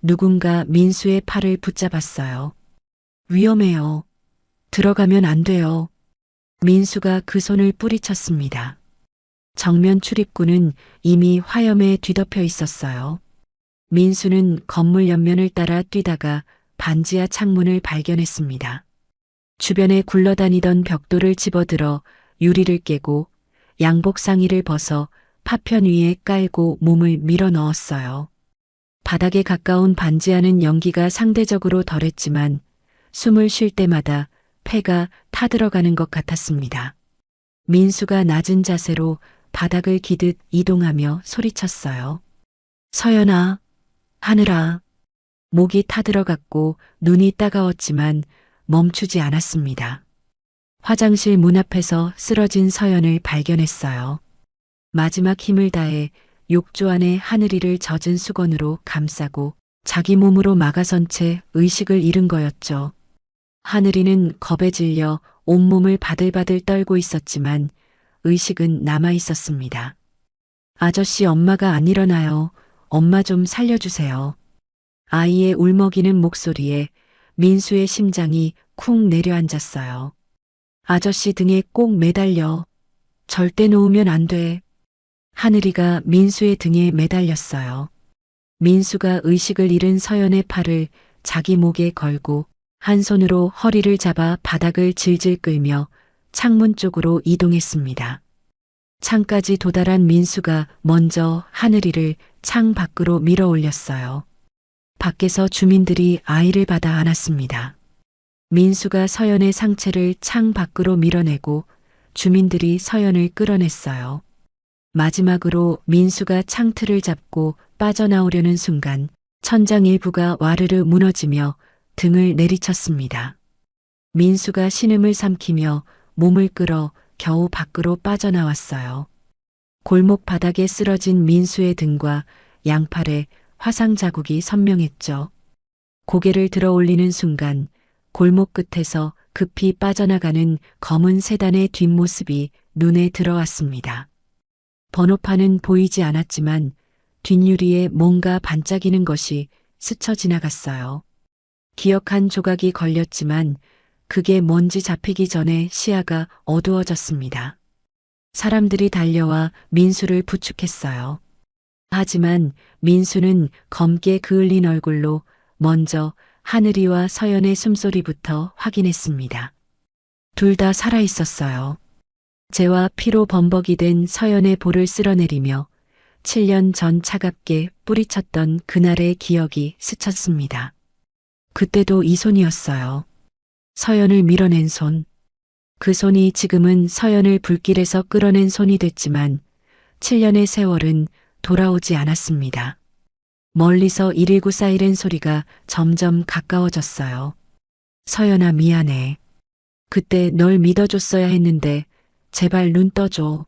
누군가 민수의 팔을 붙잡았어요. 위험해요. 들어가면 안 돼요. 민수가 그 손을 뿌리쳤습니다. 정면 출입구는 이미 화염에 뒤덮여 있었어요. 민수는 건물 옆면을 따라 뛰다가 반지하 창문을 발견했습니다. 주변에 굴러다니던 벽돌을 집어들어 유리를 깨고 양복 상의를 벗어 파편 위에 깔고 몸을 밀어 넣었어요. 바닥에 가까운 반지하는 연기가 상대적으로 덜했지만 숨을 쉴 때마다 폐가 타들어가는 것 같았습니다. 민수가 낮은 자세로 바닥을 기듯 이동하며 소리쳤어요. 서연아, 하늘아. 목이 타들어갔고 눈이 따가웠지만 멈추지 않았습니다. 화장실 문 앞에서 쓰러진 서연을 발견했어요. 마지막 힘을 다해 욕조 안에 하늘이를 젖은 수건으로 감싸고 자기 몸으로 막아선 채 의식을 잃은 거였죠. 하늘이는 겁에 질려 온몸을 바들바들 떨고 있었지만 의식은 남아 있었습니다. 아저씨, 엄마가 안 일어나요. 엄마 좀 살려주세요. 아이의 울먹이는 목소리에 민수의 심장이 쿵 내려앉았어요. 아저씨 등에 꼭 매달려. 절대 놓으면 안 돼. 하늘이가 민수의 등에 매달렸어요. 민수가 의식을 잃은 서연의 팔을 자기 목에 걸고 한 손으로 허리를 잡아 바닥을 질질 끌며 창문 쪽으로 이동했습니다. 창까지 도달한 민수가 먼저 하늘이를 창 밖으로 밀어 올렸어요. 밖에서 주민들이 아이를 받아 안았습니다. 민수가 서연의 상체를 창 밖으로 밀어내고 주민들이 서연을 끌어냈어요. 마지막으로 민수가 창틀을 잡고 빠져나오려는 순간 천장 일부가 와르르 무너지며 등을 내리쳤습니다. 민수가 신음을 삼키며 몸을 끌어 겨우 밖으로 빠져나왔어요. 골목 바닥에 쓰러진 민수의 등과 양팔에 화상 자국이 선명했죠. 고개를 들어 올리는 순간 골목 끝에서 급히 빠져나가는 검은 세단의 뒷모습이 눈에 들어왔습니다. 번호판은 보이지 않았지만 뒷유리에 뭔가 반짝이는 것이 스쳐 지나갔어요. 기억 한 조각이 걸렸지만 그게 뭔지 잡히기 전에 시야가 어두워졌습니다. 사람들이 달려와 민수를 부축했어요. 하지만 민수는 검게 그을린 얼굴로 먼저 하늘이와 서연의 숨소리부터 확인했습니다. 둘 다 살아 있었어요. 재와 피로 범벅이 된 서연의 볼을 쓸어내리며 7년 전 차갑게 뿌리쳤던 그날의 기억이 스쳤습니다. 그때도 이 손이었어요. 서연을 밀어낸 손. 그 손이 지금은 서연을 불길에서 끌어낸 손이 됐지만 7년의 세월은 돌아오지 않았습니다. 멀리서 119 사이렌 소리가 점점 가까워졌어요. 서연아, 미안해. 그때 널 믿어줬어야 했는데 제발 눈 떠줘.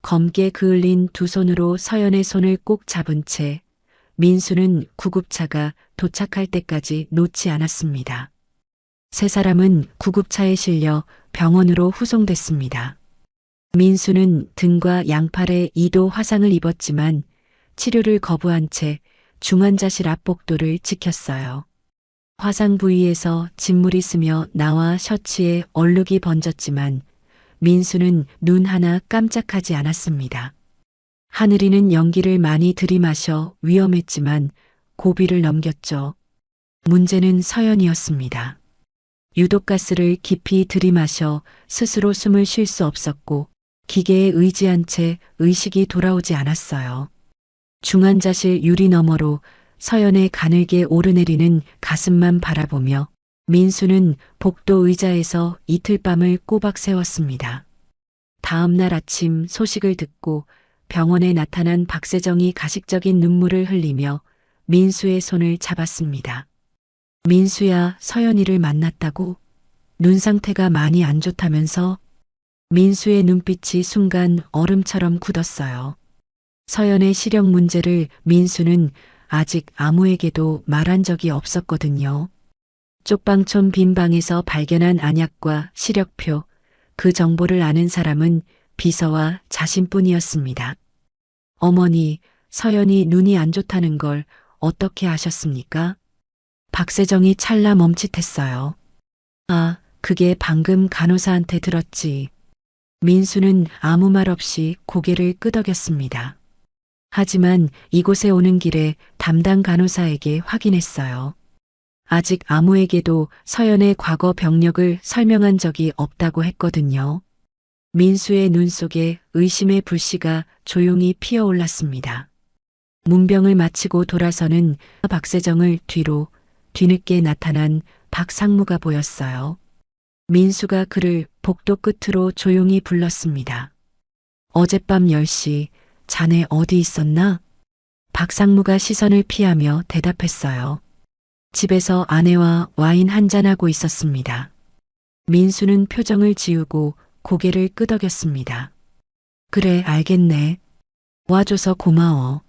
검게 그을린 두 손으로 서연의 손을 꼭 잡은 채 민수는 구급차가 도착할 때까지 놓지 않았습니다. 세 사람은 구급차에 실려 병원으로 후송됐습니다. 민수는 등과 양팔에 2도 화상을 입었지만 치료를 거부한 채 중환자실 앞 복도를 지켰어요. 화상 부위에서 진물이 스며 나와 셔츠에 얼룩이 번졌지만 민수는 눈 하나 깜짝하지 않았습니다. 하늘이는 연기를 많이 들이마셔 위험했지만 고비를 넘겼죠. 문제는 서연이었습니다. 유독가스를 깊이 들이마셔 스스로 숨을 쉴 수 없었고 기계에 의지한 채 의식이 돌아오지 않았어요. 중환자실 유리 너머로 서연의 가늘게 오르내리는 가슴만 바라보며 민수는 복도 의자에서 이틀 밤을 꼬박 새웠습니다. 다음 날 아침 소식을 듣고 병원에 나타난 박세정이 가식적인 눈물을 흘리며 민수의 손을 잡았습니다. 민수야, 서연이를 만났다고? 눈 상태가 많이 안 좋다면서? 민수의 눈빛이 순간 얼음처럼 굳었어요. 서연의 시력 문제를 민수는 아직 아무에게도 말한 적이 없었거든요. 쪽방촌 빈 방에서 발견한 안약과 시력표, 그 정보를 아는 사람은 비서와 자신뿐이었습니다. 어머니, 서연이 눈이 안 좋다는 걸 어떻게 아셨습니까? 박세정이 찰나 멈칫했어요. 아, 그게 방금 간호사한테 들었지. 민수는 아무 말 없이 고개를 끄덕였습니다. 하지만 이곳에 오는 길에 담당 간호사에게 확인했어요. 아직 아무에게도 서연의 과거 병력을 설명한 적이 없다고 했거든요. 민수의 눈 속에 의심의 불씨가 조용히 피어올랐습니다. 문병을 마치고 돌아서는 박세정을 뒤로 뒤늦게 나타난 박상무가 보였어요. 민수가 그를 복도 끝으로 조용히 불렀습니다. 어젯밤 10시 자네 어디 있었나? 박상무가 시선을 피하며 대답했어요. 집에서 아내와 와인 한잔하고 있었습니다. 민수는 표정을 지우고 고개를 끄덕였습니다. 그래, 알겠네. 와줘서 고마워.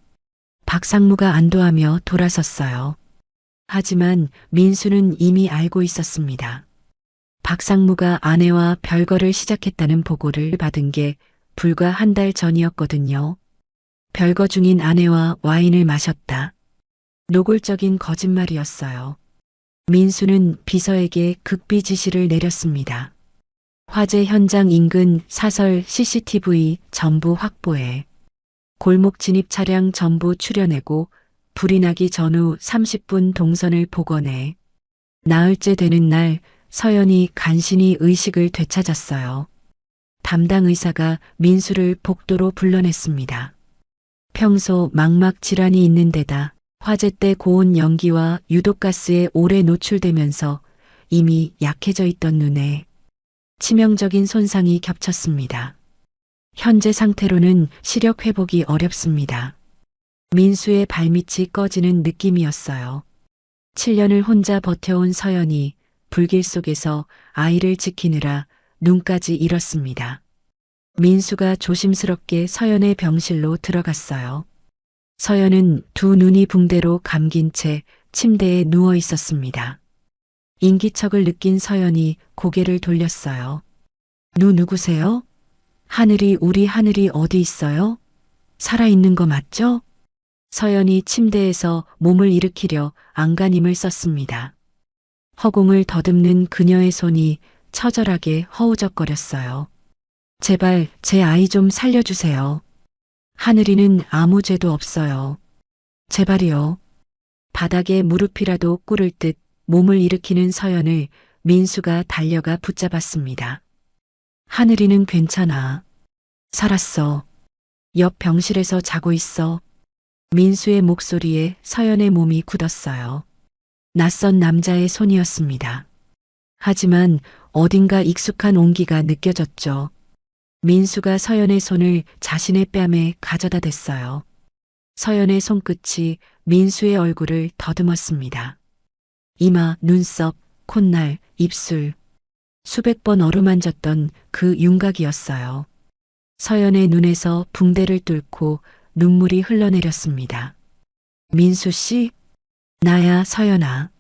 박상무가 안도하며 돌아섰어요. 하지만 민수는 이미 알고 있었습니다. 박상무가 아내와 별거를 시작했다는 보고를 받은 게 불과 한 달 전이었거든요. 별거 중인 아내와 와인을 마셨다. 노골적인 거짓말이었어요. 민수는 비서에게 극비 지시를 내렸습니다. 화재 현장 인근 사설 CCTV 전부 확보해. 골목 진입 차량 전부 추려내고 불이 나기 전후 30분 동선을 복원해. 나흘째 되는 날 서연이 간신히 의식을 되찾았어요. 담당 의사가 민수를 복도로 불러냈습니다. 평소 망막 질환이 있는 데다 화재 때 고온 연기와 유독가스에 오래 노출되면서 이미 약해져 있던 눈에 치명적인 손상이 겹쳤습니다. 현재 상태로는 시력 회복이 어렵습니다. 민수의 발밑이 꺼지는 느낌이었어요. 7년을 혼자 버텨온 서연이 불길 속에서 아이를 지키느라 눈까지 잃었습니다. 민수가 조심스럽게 서연의 병실로 들어갔어요. 서연은 두 눈이 붕대로 감긴 채 침대에 누워 있었습니다. 인기척을 느낀 서연이 고개를 돌렸어요. 누구세요? 우리 하늘이 어디 있어요? 살아있는 거 맞죠? 서연이 침대에서 몸을 일으키려 안간힘을 썼습니다. 허공을 더듬는 그녀의 손이 처절하게 허우적거렸어요. 제발 제 아이 좀 살려주세요. 하늘이는 아무 죄도 없어요. 제발이요. 바닥에 무릎이라도 꿇을 듯 몸을 일으키는 서연을 민수가 달려가 붙잡았습니다. 하늘이는 괜찮아. 살았어. 옆 병실에서 자고 있어. 민수의 목소리에 서연의 몸이 굳었어요. 낯선 남자의 손이었습니다. 하지만 어딘가 익숙한 온기가 느껴졌죠. 민수가 서연의 손을 자신의 뺨에 가져다 댔어요. 서연의 손끝이 민수의 얼굴을 더듬었습니다. 이마, 눈썹, 콧날, 입술. 수백 번 어루만졌던 그 윤곽이었어요. 서연의 눈에서 붕대를 뚫고 눈물이 흘러내렸습니다. 민수 씨? 나야, 서연아.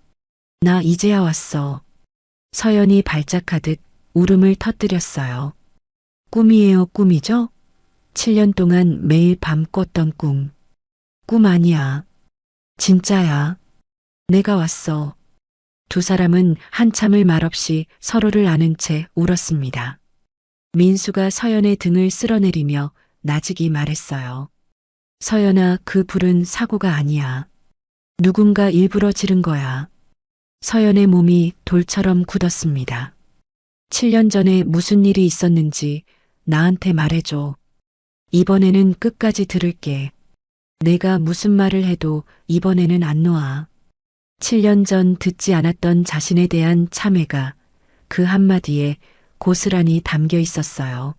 나 이제야 왔어. 서연이 발작하듯 울음을 터뜨렸어요. 꿈이에요, 꿈이죠? 7년 동안 매일 밤 꿨던 꿈. 꿈 아니야. 진짜야. 내가 왔어. 두 사람은 한참을 말없이 서로를 아는 채 울었습니다. 민수가 서연의 등을 쓸어내리며 나직이 말했어요. 서연아, 그 불은 사고가 아니야. 누군가 일부러 지른 거야. 서연의 몸이 돌처럼 굳었습니다. 7년 전에 무슨 일이 있었는지 나한테 말해줘. 이번에는 끝까지 들을게. 내가 무슨 말을 해도 이번에는 안 놓아. 7년 전 듣지 않았던 자신에 대한 참회가 그 한마디에 고스란히 담겨 있었어요.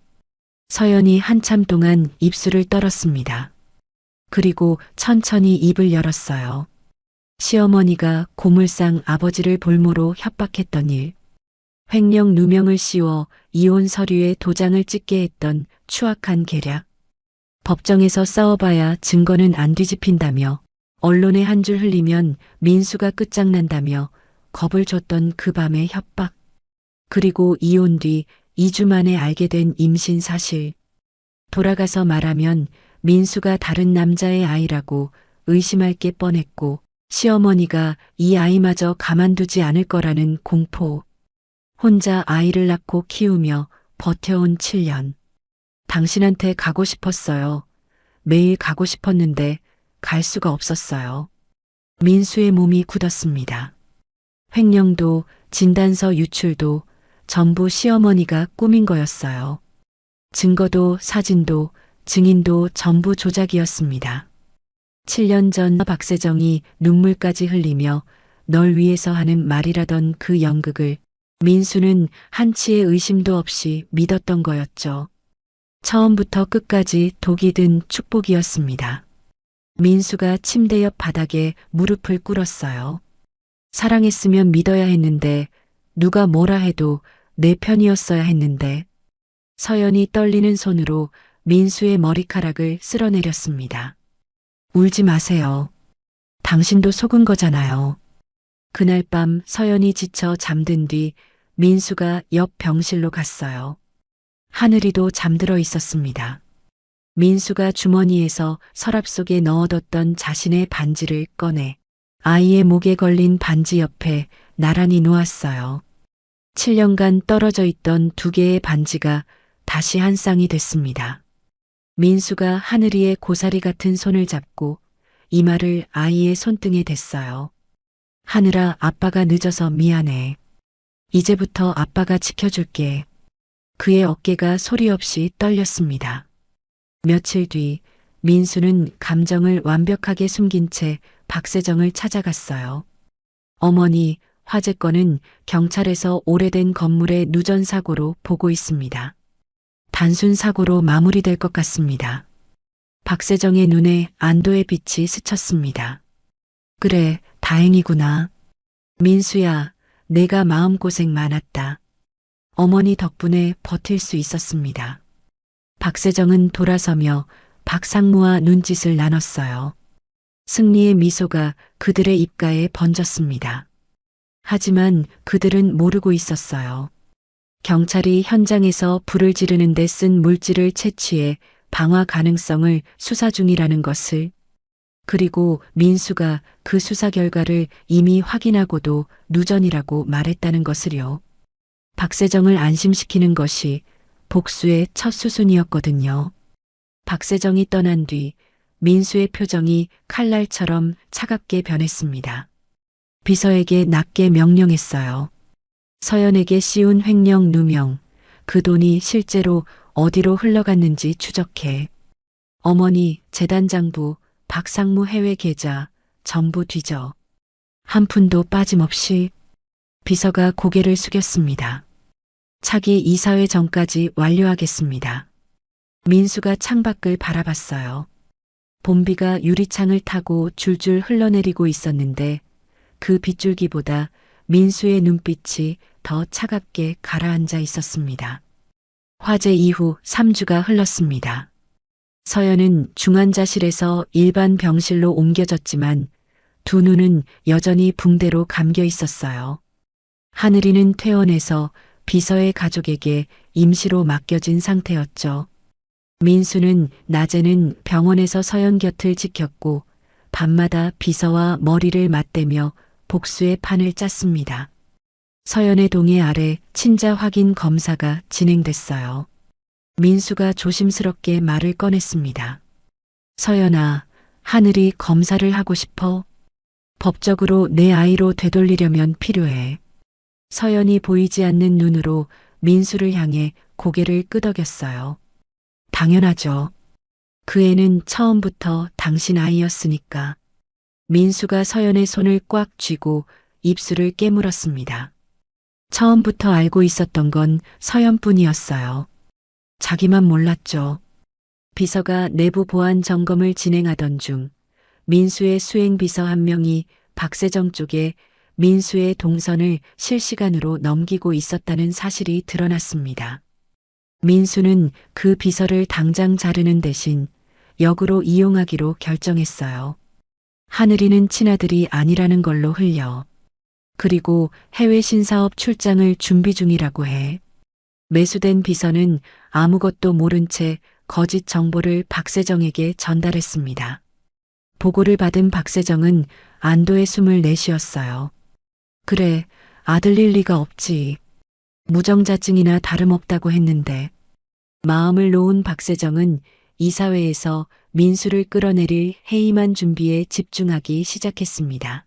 서연이 한참 동안 입술을 떨었습니다. 그리고 천천히 입을 열었어요. 시어머니가 고물상 아버지를 볼모로 협박했던 일, 횡령 누명을 씌워 이혼 서류에 도장을 찍게 했던 추악한 계략, 법정에서 싸워봐야 증거는 안 뒤집힌다며 언론에 한 줄 흘리면 민수가 끝장난다며 겁을 줬던 그 밤의 협박. 그리고 이혼 뒤 2주 만에 알게 된 임신 사실. 돌아가서 말하면 민수가 다른 남자의 아이라고 의심할 게 뻔했고 시어머니가 이 아이마저 가만두지 않을 거라는 공포. 혼자 아이를 낳고 키우며 버텨온 7년. 당신한테 가고 싶었어요. 매일 가고 싶었는데 갈 수가 없었어요. 민수의 몸이 굳었습니다. 횡령도 진단서 유출도 전부 시어머니가 꾸민 거였어요. 증거도 사진도 증인도 전부 조작이었습니다. 7년 전 박세정이 눈물까지 흘리며 널 위해서 하는 말이라던 그 연극을 민수는 한치의 의심도 없이 믿었던 거였죠. 처음부터 끝까지 독이 든 축복이었습니다. 민수가 침대 옆 바닥에 무릎을 꿇었어요. 사랑했으면 믿어야 했는데 누가 뭐라 해도 내 편이었어야 했는데 서연이 떨리는 손으로 민수의 머리카락을 쓸어내렸습니다. 울지 마세요. 당신도 속은 거잖아요. 그날 밤 서연이 지쳐 잠든 뒤 민수가 옆 병실로 갔어요. 하늘이도 잠들어 있었습니다. 민수가 주머니에서 서랍 속에 넣어뒀던 자신의 반지를 꺼내 아이의 목에 걸린 반지 옆에 나란히 놓았어요. 7년간 떨어져 있던 두 개의 반지가 다시 한 쌍이 됐습니다. 민수가 하늘이의 고사리 같은 손을 잡고 이마를 아이의 손등에 댔어요. 하늘아, 아빠가 늦어서 미안해. 이제부터 아빠가 지켜줄게. 그의 어깨가 소리 없이 떨렸습니다. 며칠 뒤 민수는 감정을 완벽하게 숨긴 채 박세정을 찾아갔어요. 어머니, 화재 건은 경찰에서 오래된 건물의 누전 사고로 보고 있습니다. 단순 사고로 마무리될 것 같습니다. 박세정의 눈에 안도의 빛이 스쳤습니다. 그래, 다행이구나. 민수야, 내가 마음고생 많았다. 어머니 덕분에 버틸 수 있었습니다. 박세정은 돌아서며 박상무와 눈짓을 나눴어요. 승리의 미소가 그들의 입가에 번졌습니다. 하지만 그들은 모르고 있었어요. 경찰이 현장에서 불을 지르는 데 쓴 물질을 채취해 방화 가능성을 수사 중이라는 것을, 그리고 민수가 그 수사 결과를 이미 확인하고도 누전이라고 말했다는 것을요. 박세정을 안심시키는 것이 복수의 첫 수순이었거든요. 박세정이 떠난 뒤 민수의 표정이 칼날처럼 차갑게 변했습니다. 비서에게 낮게 명령했어요. 서연에게 씌운 횡령 누명, 그 돈이 실제로 어디로 흘러갔는지 추적해. 어머니, 재단장부, 박상무 해외 계좌 전부 뒤져. 한 푼도 빠짐없이. 비서가 고개를 숙였습니다. 차기 이사회 전까지 완료하겠습니다. 민수가 창밖을 바라봤어요. 봄비가 유리창을 타고 줄줄 흘러내리고 있었는데 그 빗줄기보다 민수의 눈빛이 더 차갑게 가라앉아 있었습니다. 화재 이후 3주가 흘렀습니다. 서연은 중환자실에서 일반 병실로 옮겨졌지만 두 눈은 여전히 붕대로 감겨 있었어요. 하늘이는 퇴원해서 비서의 가족에게 임시로 맡겨진 상태였죠. 민수는 낮에는 병원에서 서연 곁을 지켰고 밤마다 비서와 머리를 맞대며 복수의 판을 짰습니다. 서연의 동의 아래 친자 확인 검사가 진행됐어요. 민수가 조심스럽게 말을 꺼냈습니다. 서연아, 하늘이 검사를 하고 싶어? 법적으로 내 아이로 되돌리려면 필요해. 서연이 보이지 않는 눈으로 민수를 향해 고개를 끄덕였어요. 당연하죠. 그 애는 처음부터 당신 아이였으니까. 민수가 서연의 손을 꽉 쥐고 입술을 깨물었습니다. 처음부터 알고 있었던 건 서연뿐이었어요. 자기만 몰랐죠. 비서가 내부 보안 점검을 진행하던 중 민수의 수행 비서 한 명이 박세정 쪽에 민수의 동선을 실시간으로 넘기고 있었다는 사실이 드러났습니다. 민수는 그 비서를 당장 자르는 대신 역으로 이용하기로 결정했어요. 하늘이는 친아들이 아니라는 걸로 흘려. 그리고 해외 신사업 출장을 준비 중이라고 해. 매수된 비서는 아무것도 모른 채 거짓 정보를 박세정에게 전달했습니다. 보고를 받은 박세정은 안도의 숨을 내쉬었어요. 그래, 아들일 리가 없지. 무정자증이나 다름없다고 했는데. 마음을 놓은 박세정은 이사회에서 민수를 끌어내릴 해임한 준비에 집중하기 시작했습니다.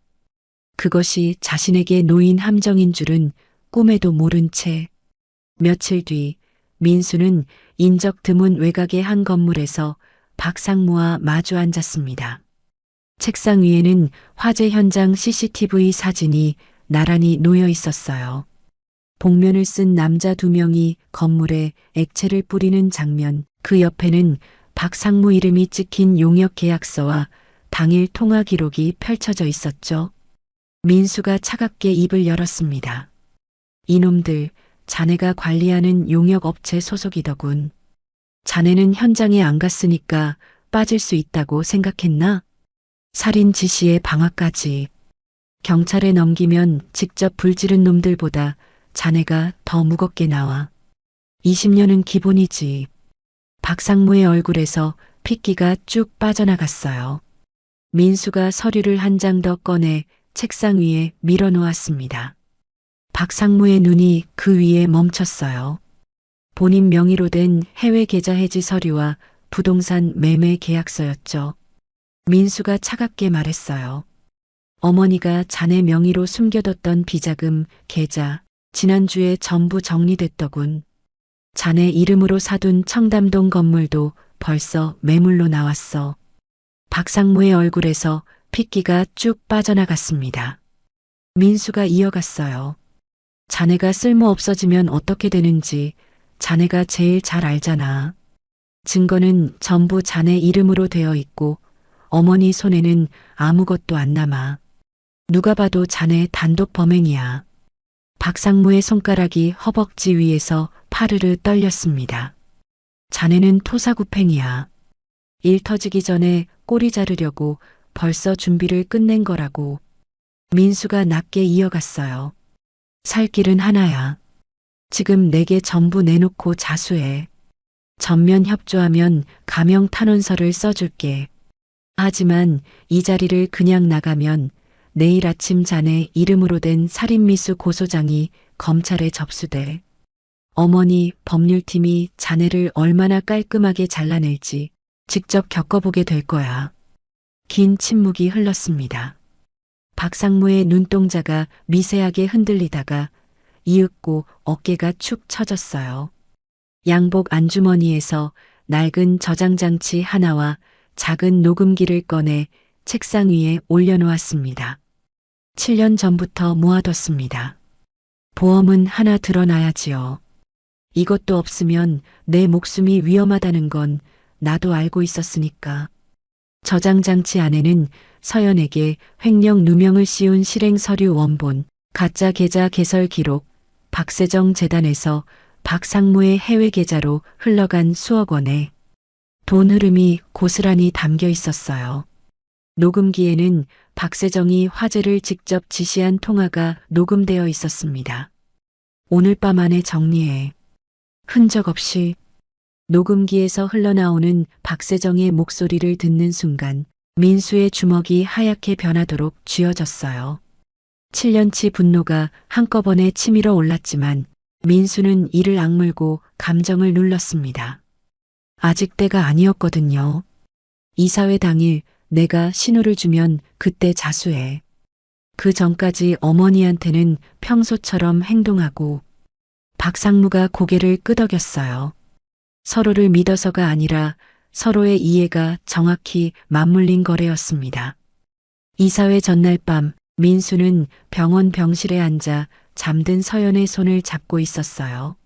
그것이 자신에게 놓인 함정인 줄은 꿈에도 모른 채. 며칠 뒤 민수는 인적 드문 외곽의 한 건물에서 박상무와 마주 앉았습니다. 책상 위에는 화재 현장 CCTV 사진이 나란히 놓여 있었어요. 복면을 쓴 남자 2명이 건물에 액체를 뿌리는 장면, 그 옆에는 박상무 이름이 찍힌 용역 계약서와 당일 통화 기록이 펼쳐져 있었죠. 민수가 차갑게 입을 열었습니다. 이놈들, 자네가 관리하는 용역업체 소속이더군. 자네는 현장에 안 갔으니까 빠질 수 있다고 생각했나? 살인 지시에 방화까지. 경찰에 넘기면 직접 불지른 놈들보다 자네가 더 무겁게 나와. 20년은 기본이지. 박상무의 얼굴에서 핏기가 쭉 빠져나갔어요. 민수가 서류를 한 장 더 꺼내 책상 위에 밀어놓았습니다. 박상무의 눈이 그 위에 멈췄어요. 본인 명의로 된 해외 계좌 해지 서류와 부동산 매매 계약서였죠. 민수가 차갑게 말했어요. 어머니가 자네 명의로 숨겨뒀던 비자금, 계좌, 지난주에 전부 정리됐더군. 자네 이름으로 사둔 청담동 건물도 벌써 매물로 나왔어. 박상무의 얼굴에서 핏기가 쭉 빠져나갔습니다. 민수가 이어갔어요. 자네가 쓸모 없어지면 어떻게 되는지 자네가 제일 잘 알잖아. 증거는 전부 자네 이름으로 되어 있고 어머니 손에는 아무것도 안 남아. 누가 봐도 자네 단독 범행이야. 박상무의 손가락이 허벅지 위에서 파르르 떨렸습니다. 자네는 토사구팽이야. 일 터지기 전에 꼬리 자르려고 벌써 준비를 끝낸 거라고. 민수가 낮게 이어갔어요. 살 길은 하나야. 지금 내게 전부 내놓고 자수해. 전면 협조하면 가명 탄원서를 써줄게. 하지만 이 자리를 그냥 나가면 내일 아침 자네 이름으로 된 살인미수 고소장이 검찰에 접수돼. 어머니 법률팀이 자네를 얼마나 깔끔하게 잘라낼지 직접 겪어보게 될 거야. 긴 침묵이 흘렀습니다. 박상무의 눈동자가 미세하게 흔들리다가 이윽고 어깨가 축 처졌어요. 양복 안주머니에서 낡은 저장장치 하나와 작은 녹음기를 꺼내 책상 위에 올려놓았습니다. 7년 전부터 모아뒀습니다. 보험은 하나 드러나야지요. 이것도 없으면 내 목숨이 위험하다는 건 나도 알고 있었으니까. 저장장치 안에는 서연에게 횡령 누명을 씌운 실행 서류 원본, 가짜 계좌 개설 기록, 박세정 재단에서 박상무의 해외 계좌로 흘러간 수억 원의 돈 흐름이 고스란히 담겨 있었어요. 녹음기에는 박세정이 화재를 직접 지시한 통화가 녹음되어 있었습니다. 오늘 밤 안에 정리해. 흔적 없이. 녹음기에서 흘러나오는 박세정의 목소리를 듣는 순간 민수의 주먹이 하얗게 변하도록 쥐어졌어요. 7년치 분노가 한꺼번에 치밀어 올랐지만 민수는 이를 악물고 감정을 눌렀습니다. 아직 때가 아니었거든요. 이사회 당일 내가 신호를 주면 그때 자수해. 그 전까지 어머니한테는 평소처럼 행동하고. 박상무가 고개를 끄덕였어요. 서로를 믿어서가 아니라 서로의 이해가 정확히 맞물린 거래였습니다. 이사회 전날 밤 민수는 병원 병실에 앉아 잠든 서연의 손을 잡고 있었어요.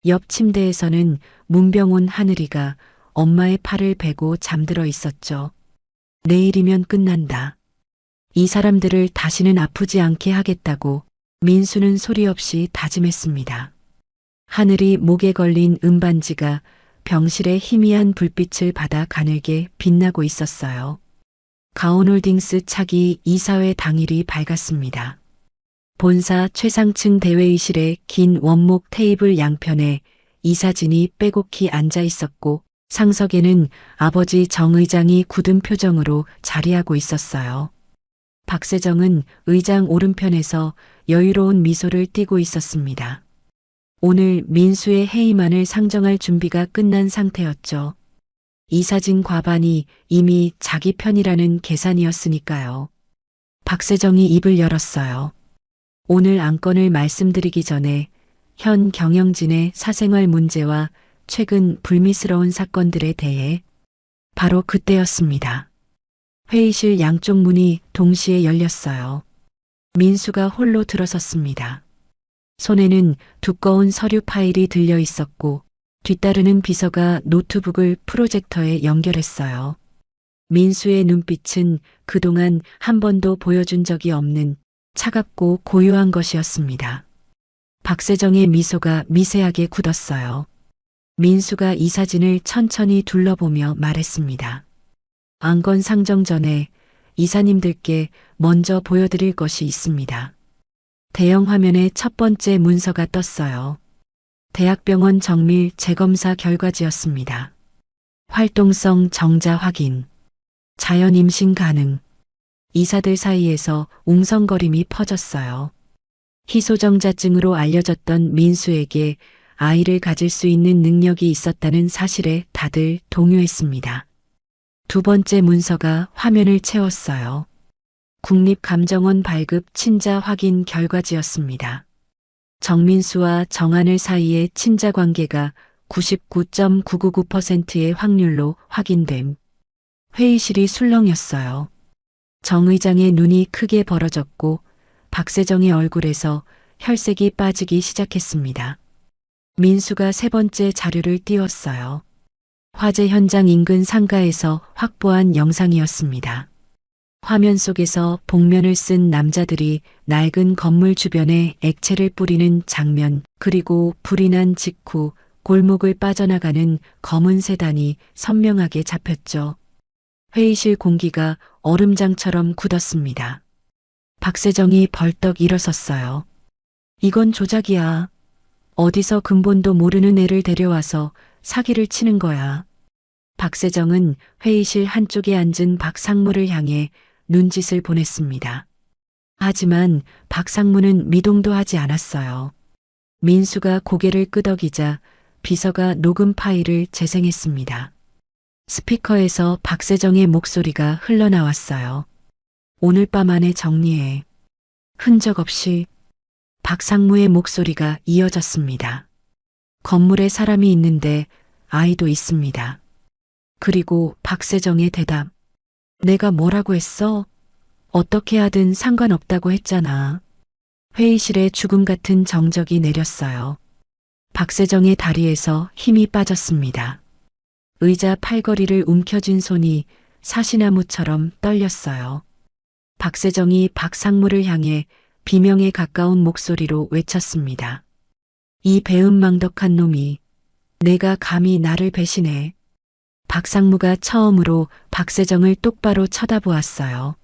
옆 침대에서는 문병온 하늘이가 엄마의 팔을 베고 잠들어 있었죠. 내일이면 끝난다. 이 사람들을 다시는 아프지 않게 하겠다고 민수는 소리 없이 다짐했습니다. 하늘이 목에 걸린 은반지가 병실의 희미한 불빛을 받아 가늘게 빛나고 있었어요. 가온홀딩스 차기 이사회 당일이 밝았습니다. 본사 최상층 대회의실에 긴 원목 테이블 양편에 이사진이 빼곡히 앉아 있었고 상석에는 아버지 정 의장이 굳은 표정으로 자리하고 있었어요. 박세정은 의장 오른편에서 여유로운 미소를 띠고 있었습니다. 오늘 민수의 해임안을 상정할 준비가 끝난 상태였죠. 이사진 과반이 이미 자기 편이라는 계산이었으니까요. 박세정이 입을 열었어요. 오늘 안건을 말씀드리기 전에 현 경영진의 사생활 문제와 최근 불미스러운 사건들에 대해 바로 그때였습니다. 회의실 양쪽 문이 동시에 열렸어요. 민수가 홀로 들어섰습니다. 손에는 두꺼운 서류 파일이 들려 있었고 뒤따르는 비서가 노트북을 프로젝터에 연결했어요. 민수의 눈빛은 그동안 한 번도 보여준 적이 없는 차갑고 고요한 것이었습니다. 박세정의 미소가 미세하게 굳었어요. 민수가 이 사진을 천천히 둘러보며 말했습니다. 안건 상정 전에 이사님들께 먼저 보여드릴 것이 있습니다. 대형 화면에 첫 번째 문서가 떴어요. 대학병원 정밀 재검사 결과지였습니다. 활동성 정자 확인, 자연 임신 가능. 이사들 사이에서 웅성거림이 퍼졌어요. 희소정자증으로 알려졌던 민수에게 아이를 가질 수 있는 능력이 있었다는 사실에 다들 동요했습니다. 두 번째 문서가 화면을 채웠어요. 국립감정원 발급 친자 확인 결과지였습니다. 정민수와 정하늘 사이의 친자 관계가 99.999%의 확률로 확인됨. 회의실이 술렁였어요. 정 의장의 눈이 크게 벌어졌고 박세정의 얼굴에서 혈색이 빠지기 시작했습니다. 민수가 세 번째 자료를 띄웠어요. 화재 현장 인근 상가에서 확보한 영상이었습니다. 화면 속에서 복면을 쓴 남자들이 낡은 건물 주변에 액체를 뿌리는 장면, 그리고 불이 난 직후 골목을 빠져나가는 검은 세단이 선명하게 잡혔죠. 회의실 공기가 얼음장처럼 굳었습니다. 박세정이 벌떡 일어섰어요. 이건 조작이야. 어디서 근본도 모르는 애를 데려와서 사기를 치는 거야. 박세정은 회의실 한쪽에 앉은 박상무를 향해 눈짓을 보냈습니다. 하지만 박상무는 미동도 하지 않았어요. 민수가 고개를 끄덕이자 비서가 녹음 파일을 재생했습니다. 스피커에서 박세정의 목소리가 흘러나왔어요. 오늘 밤 안에 정리해. 흔적 없이. 박상무의 목소리가 이어졌습니다. 건물에 사람이 있는데 아이도 있습니다. 그리고 박세정의 대답. 내가 뭐라고 했어? 어떻게 하든 상관없다고 했잖아. 회의실에 죽음 같은 정적이 내렸어요. 박세정의 다리에서 힘이 빠졌습니다. 의자 팔걸이를 움켜쥔 손이 사시나무처럼 떨렸어요. 박세정이 박상무를 향해 비명에 가까운 목소리로 외쳤습니다. 이 배은망덕한 놈이 내가 감히 나를 배신해. 박상무가 처음으로 박세정을 똑바로 쳐다보았어요.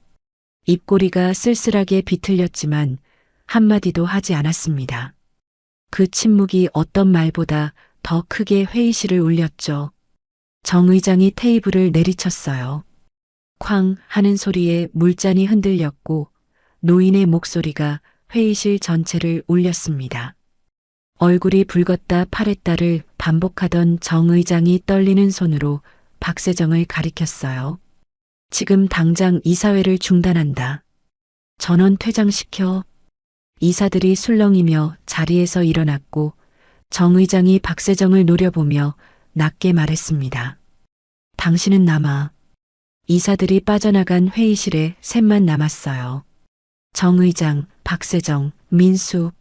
입꼬리가 쓸쓸하게 비틀렸지만 한마디도 하지 않았습니다. 그 침묵이 어떤 말보다 더 크게 회의실을 울렸죠. 정 의장이 테이블을 내리쳤어요. 쾅 하는 소리에 물잔이 흔들렸고 노인의 목소리가 회의실 전체를 울렸습니다. 얼굴이 붉었다 파랬다를 반복하던 정 의장이 떨리는 손으로 박세정을 가리켰어요. 지금 당장 이사회를 중단한다. 전원 퇴장시켜. 이사들이 술렁이며 자리에서 일어났고 정 의장이 박세정을 노려보며 낮게 말했습니다. 당신은 남아. 이사들이 빠져나간 회의실에 셋만 남았어요. 정 의장, 박세정, 민수.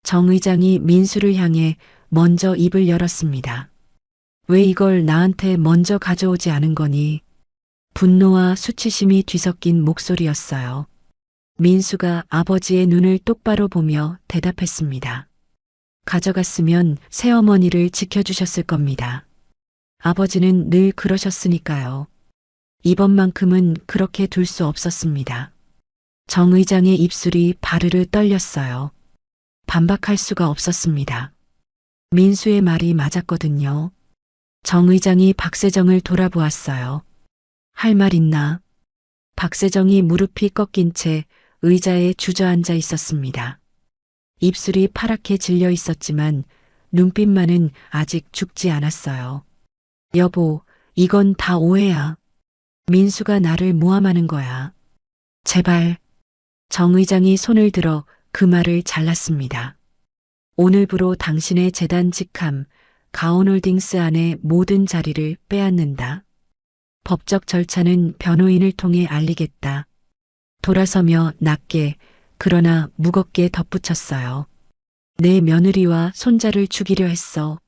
정 의장이 민수를 향해 먼저 입을 열었습니다. 왜 이걸 나한테 먼저 가져오지 않은 거니? 분노와 수치심이 뒤섞인 목소리였어요. 민수가 아버지의 눈을 똑바로 보며 대답했습니다. 가져갔으면 새어머니를 지켜주셨을 겁니다. 아버지는 늘 그러셨으니까요. 이번만큼은 그렇게 둘 수 없었습니다. 정 의장의 입술이 바르르 떨렸어요. 반박할 수가 없었습니다. 민수의 말이 맞았거든요. 정 의장이 박세정을 돌아보았어요. 할 말 있나? 박세정이 무릎이 꺾인 채 의자에 주저앉아 있었습니다. 입술이 파랗게 질려 있었지만 눈빛만은 아직 죽지 않았어요. 여보, 이건 다 오해야. 민수가 나를 모함하는 거야. 제발. 정 의장이 손을 들어 그 말을 잘랐습니다. 오늘부로 당신의 재단 직함, 가온홀딩스 안의 모든 자리를 빼앗는다. 법적 절차는 변호인을 통해 알리겠다. 돌아서며 낮게 그러나 무겁게 덧붙였어요. 내 며느리와 손자를 죽이려 했어.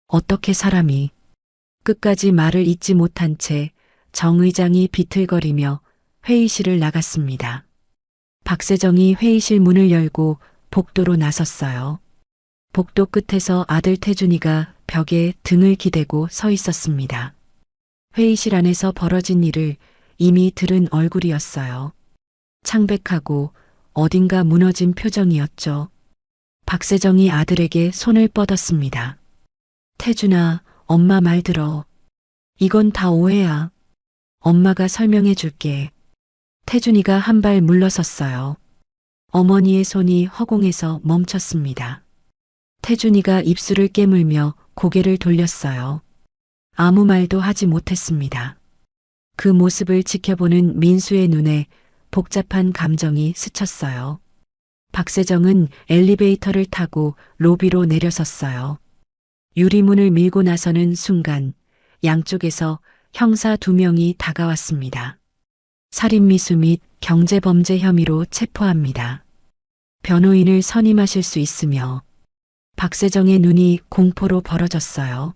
어떻게 사람이. 끝까지 말을 잇지 못한 채 정 의장이 비틀거리며 회의실을 나갔습니다. 박세정이 회의실 문을 열고 복도로 나섰어요. 복도 끝에서 아들 태준이가 벽에 등을 기대고 서 있었습니다. 회의실 안에서 벌어진 일을 이미 들은 얼굴이었어요. 창백하고 어딘가 무너진 표정이었죠. 박세정이 아들에게 손을 뻗었습니다. 태준아, 엄마 말 들어. 이건 다 오해야. 엄마가 설명해 줄게. 태준이가 한 발 물러섰어요. 어머니의 손이 허공에서 멈췄습니다. 태준이가 입술을 깨물며 고개를 돌렸어요. 아무 말도 하지 못했습니다. 그 모습을 지켜보는 민수의 눈에 복잡한 감정이 스쳤어요. 박세정은 엘리베이터를 타고 로비로 내려섰어요. 유리문을 밀고 나서는 순간 양쪽에서 형사 2명이 다가왔습니다. 살인미수 및 경제범죄 혐의로 체포합니다. 변호인을 선임하실 수 있으며 박세정의 눈이 공포로 벌어졌어요.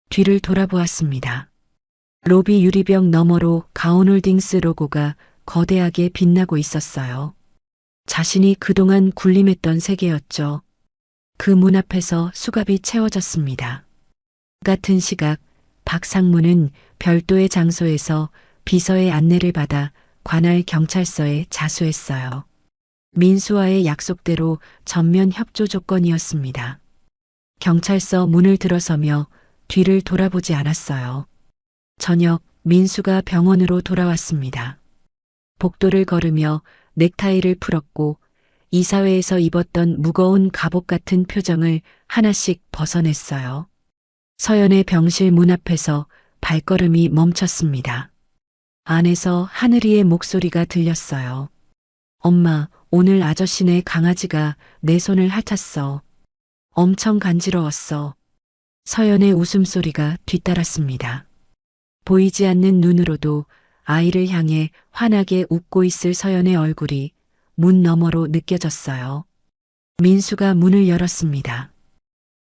뒤를 돌아보았습니다. 로비 유리병 너머로 가온홀딩스 로고가 거대하게 빛나고 있었어요. 자신이 그동안 군림했던 세계였죠. 그 문 앞에서 수갑이 채워졌습니다. 같은 시각 박상무는 별도의 장소에서 비서의 안내를 받아 관할 경찰서에 자수했어요. 민수와의 약속대로 전면 협조 조건이었습니다. 경찰서 문을 들어서며 뒤를 돌아보지 않았어요. 저녁 민수가 병원으로 돌아왔습니다. 복도를 걸으며 넥타이를 풀었고 이사회에서 입었던 무거운 갑옷 같은 표정을 하나씩 벗어냈어요. 서연의 병실 문 앞에서 발걸음이 멈췄습니다. 안에서 하늘이의 목소리가 들렸어요. 엄마, 오늘 아저씨네 강아지가 내 손을 핥았어. 엄청 간지러웠어. 서연의 웃음소리가 뒤따랐습니다. 보이지 않는 눈으로도 아이를 향해 환하게 웃고 있을 서연의 얼굴이 문 너머로 느껴졌어요. 민수가 문을 열었습니다.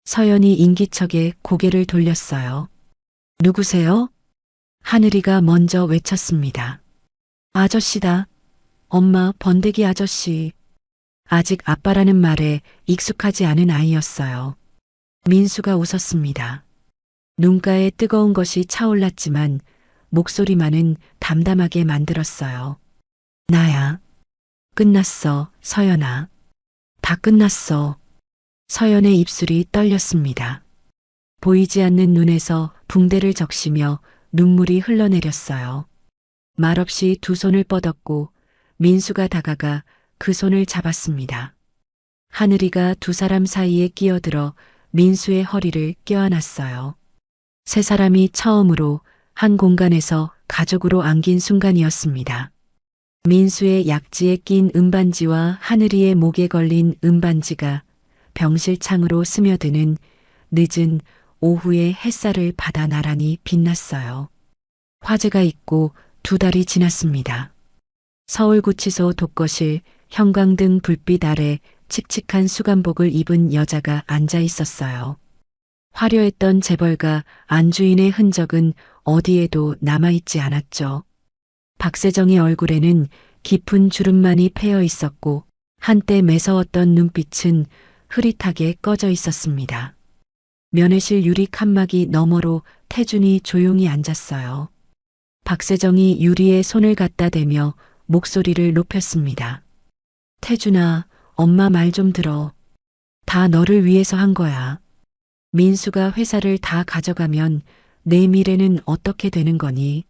서연이 인기척에 고개를 돌렸어요. 누구세요? 하늘이가 먼저 외쳤습니다. 아저씨다. 엄마, 번데기 아저씨. 아직 아빠라는 말에 익숙하지 않은 아이였어요. 민수가 웃었습니다. 눈가에 뜨거운 것이 차올랐지만 목소리만은 담담하게 만들었어요. 나야. 끝났어, 서연아. 다 끝났어. 서연의 입술이 떨렸습니다. 보이지 않는 눈에서 붕대를 적시며 눈물이 흘러내렸어요. 말없이 두 손을 뻗었고 민수가 다가가 그 손을 잡았습니다. 하늘이가 두 사람 사이에 끼어들어 민수의 허리를 껴안았어요. 세 사람이 처음으로 한 공간에서 가족으로 안긴 순간이었습니다. 민수의 약지에 낀 은반지와 하늘이의 목에 걸린 은반지가 병실 창으로 스며드는 늦은 오후의 햇살을 받아 나란히 빛났어요. 화재가 있고 2달이 지났습니다. 서울구치소 독거실 형광등 불빛 아래 칙칙한 수감복을 입은 여자가 앉아 있었어요. 화려했던 재벌가 안주인의 흔적은 어디에도 남아있지 않았죠. 박세정의 얼굴에는 깊은 주름만이 패여 있었고 한때 매서웠던 눈빛은 흐릿하게 꺼져 있었습니다. 면회실 유리 칸막이 너머로 태준이 조용히 앉았어요. 박세정이 유리에 손을 갖다 대며 목소리를 높였습니다. 태준아, 엄마 말 좀 들어. 다 너를 위해서 한 거야. 민수가 회사를 다 가져가면 내 미래는 어떻게 되는 거니?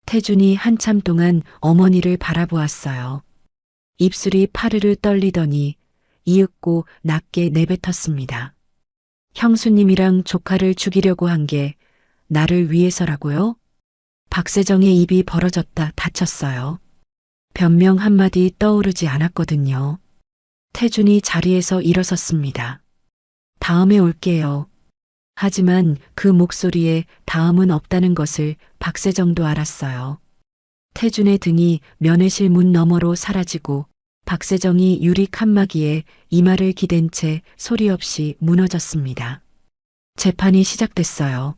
태준이 한참 동안 어머니를 바라보았어요. 입술이 파르르 떨리더니 이윽고 낮게 내뱉었습니다. 형수님이랑 조카를 죽이려고 한 게 나를 위해서라고요? 박세정의 입이 벌어졌다 닫혔어요. 변명 한마디 떠오르지 않았거든요. 태준이 자리에서 일어섰습니다. 다음에 올게요. 하지만 그 목소리에 다음은 없다는 것을 박세정도 알았어요. 태준의 등이 면회실 문 너머로 사라지고 박세정이 유리 칸막이에 이마를 기댄 채 소리 없이 무너졌습니다. 재판이 시작됐어요.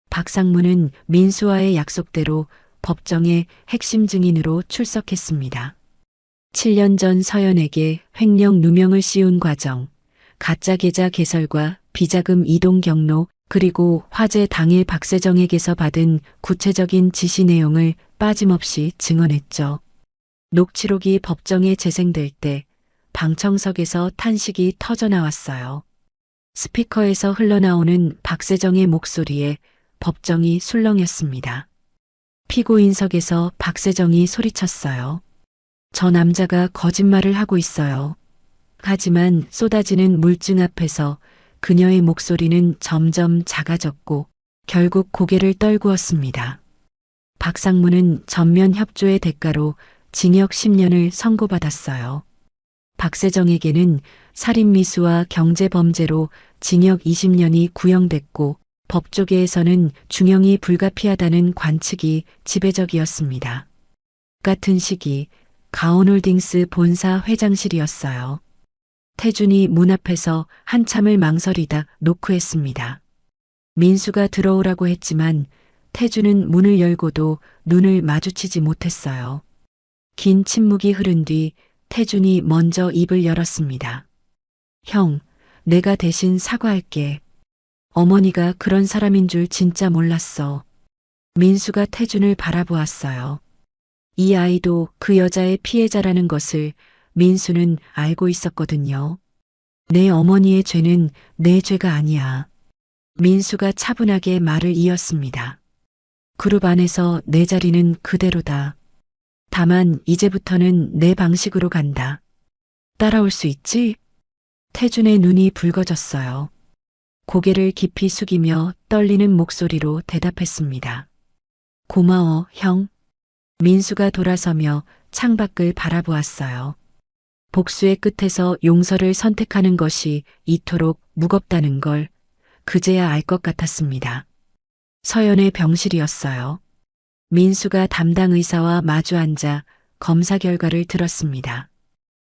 박상무는 민수와의 약속대로 법정의 핵심 증인으로 출석했습니다. 7년 전 서연에게 횡령 누명을 씌운 과정, 가짜 계좌 개설과 비자금 이동 경로, 그리고 화재 당일 박세정에게서 받은 구체적인 지시 내용을 빠짐없이 증언했죠. 녹취록이 법정에 재생될 때 방청석에서 탄식이 터져나왔어요. 스피커에서 흘러나오는 박세정의 목소리에 법정이 술렁였습니다. 피고인석에서 박세정이 소리쳤어요. 저 남자가 거짓말을 하고 있어요. 하지만 쏟아지는 물증 앞에서 그녀의 목소리는 점점 작아졌고 결국 고개를 떨구었습니다. 박상무는 전면 협조의 대가로 징역 10년을 선고받았어요. 박세정에게는 살인미수와 경제범죄로 징역 20년이 구형됐고 법조계에서는 중형이 불가피하다는 관측이 지배적이었습니다. 같은 시기 가온홀딩스 본사 회장실이었어요. 태준이 문 앞에서 한참을 망설이다 노크했습니다. 민수가 들어오라고 했지만 태준은 문을 열고도 눈을 마주치지 못했어요. 긴 침묵이 흐른 뒤 태준이 먼저 입을 열었습니다. 형, 내가 대신 사과할게. 어머니가 그런 사람인 줄 진짜 몰랐어. 민수가 태준을 바라보았어요. 이 아이도 그 여자의 피해자라는 것을 민수는 알고 있었거든요. 내 어머니의 죄는 내 죄가 아니야. 민수가 차분하게 말을 이었습니다. 그룹 안에서 내 자리는 그대로다. 다만 이제부터는 내 방식으로 간다. 따라올 수 있지? 태준의 눈이 붉어졌어요. 고개를 깊이 숙이며 떨리는 목소리로 대답했습니다. 고마워, 형. 민수가 돌아서며 창밖을 바라보았어요. 복수의 끝에서 용서를 선택하는 것이 이토록 무겁다는 걸 그제야 알 것 같았습니다. 서연의 병실이었어요. 민수가 담당 의사와 마주 앉아 검사 결과를 들었습니다.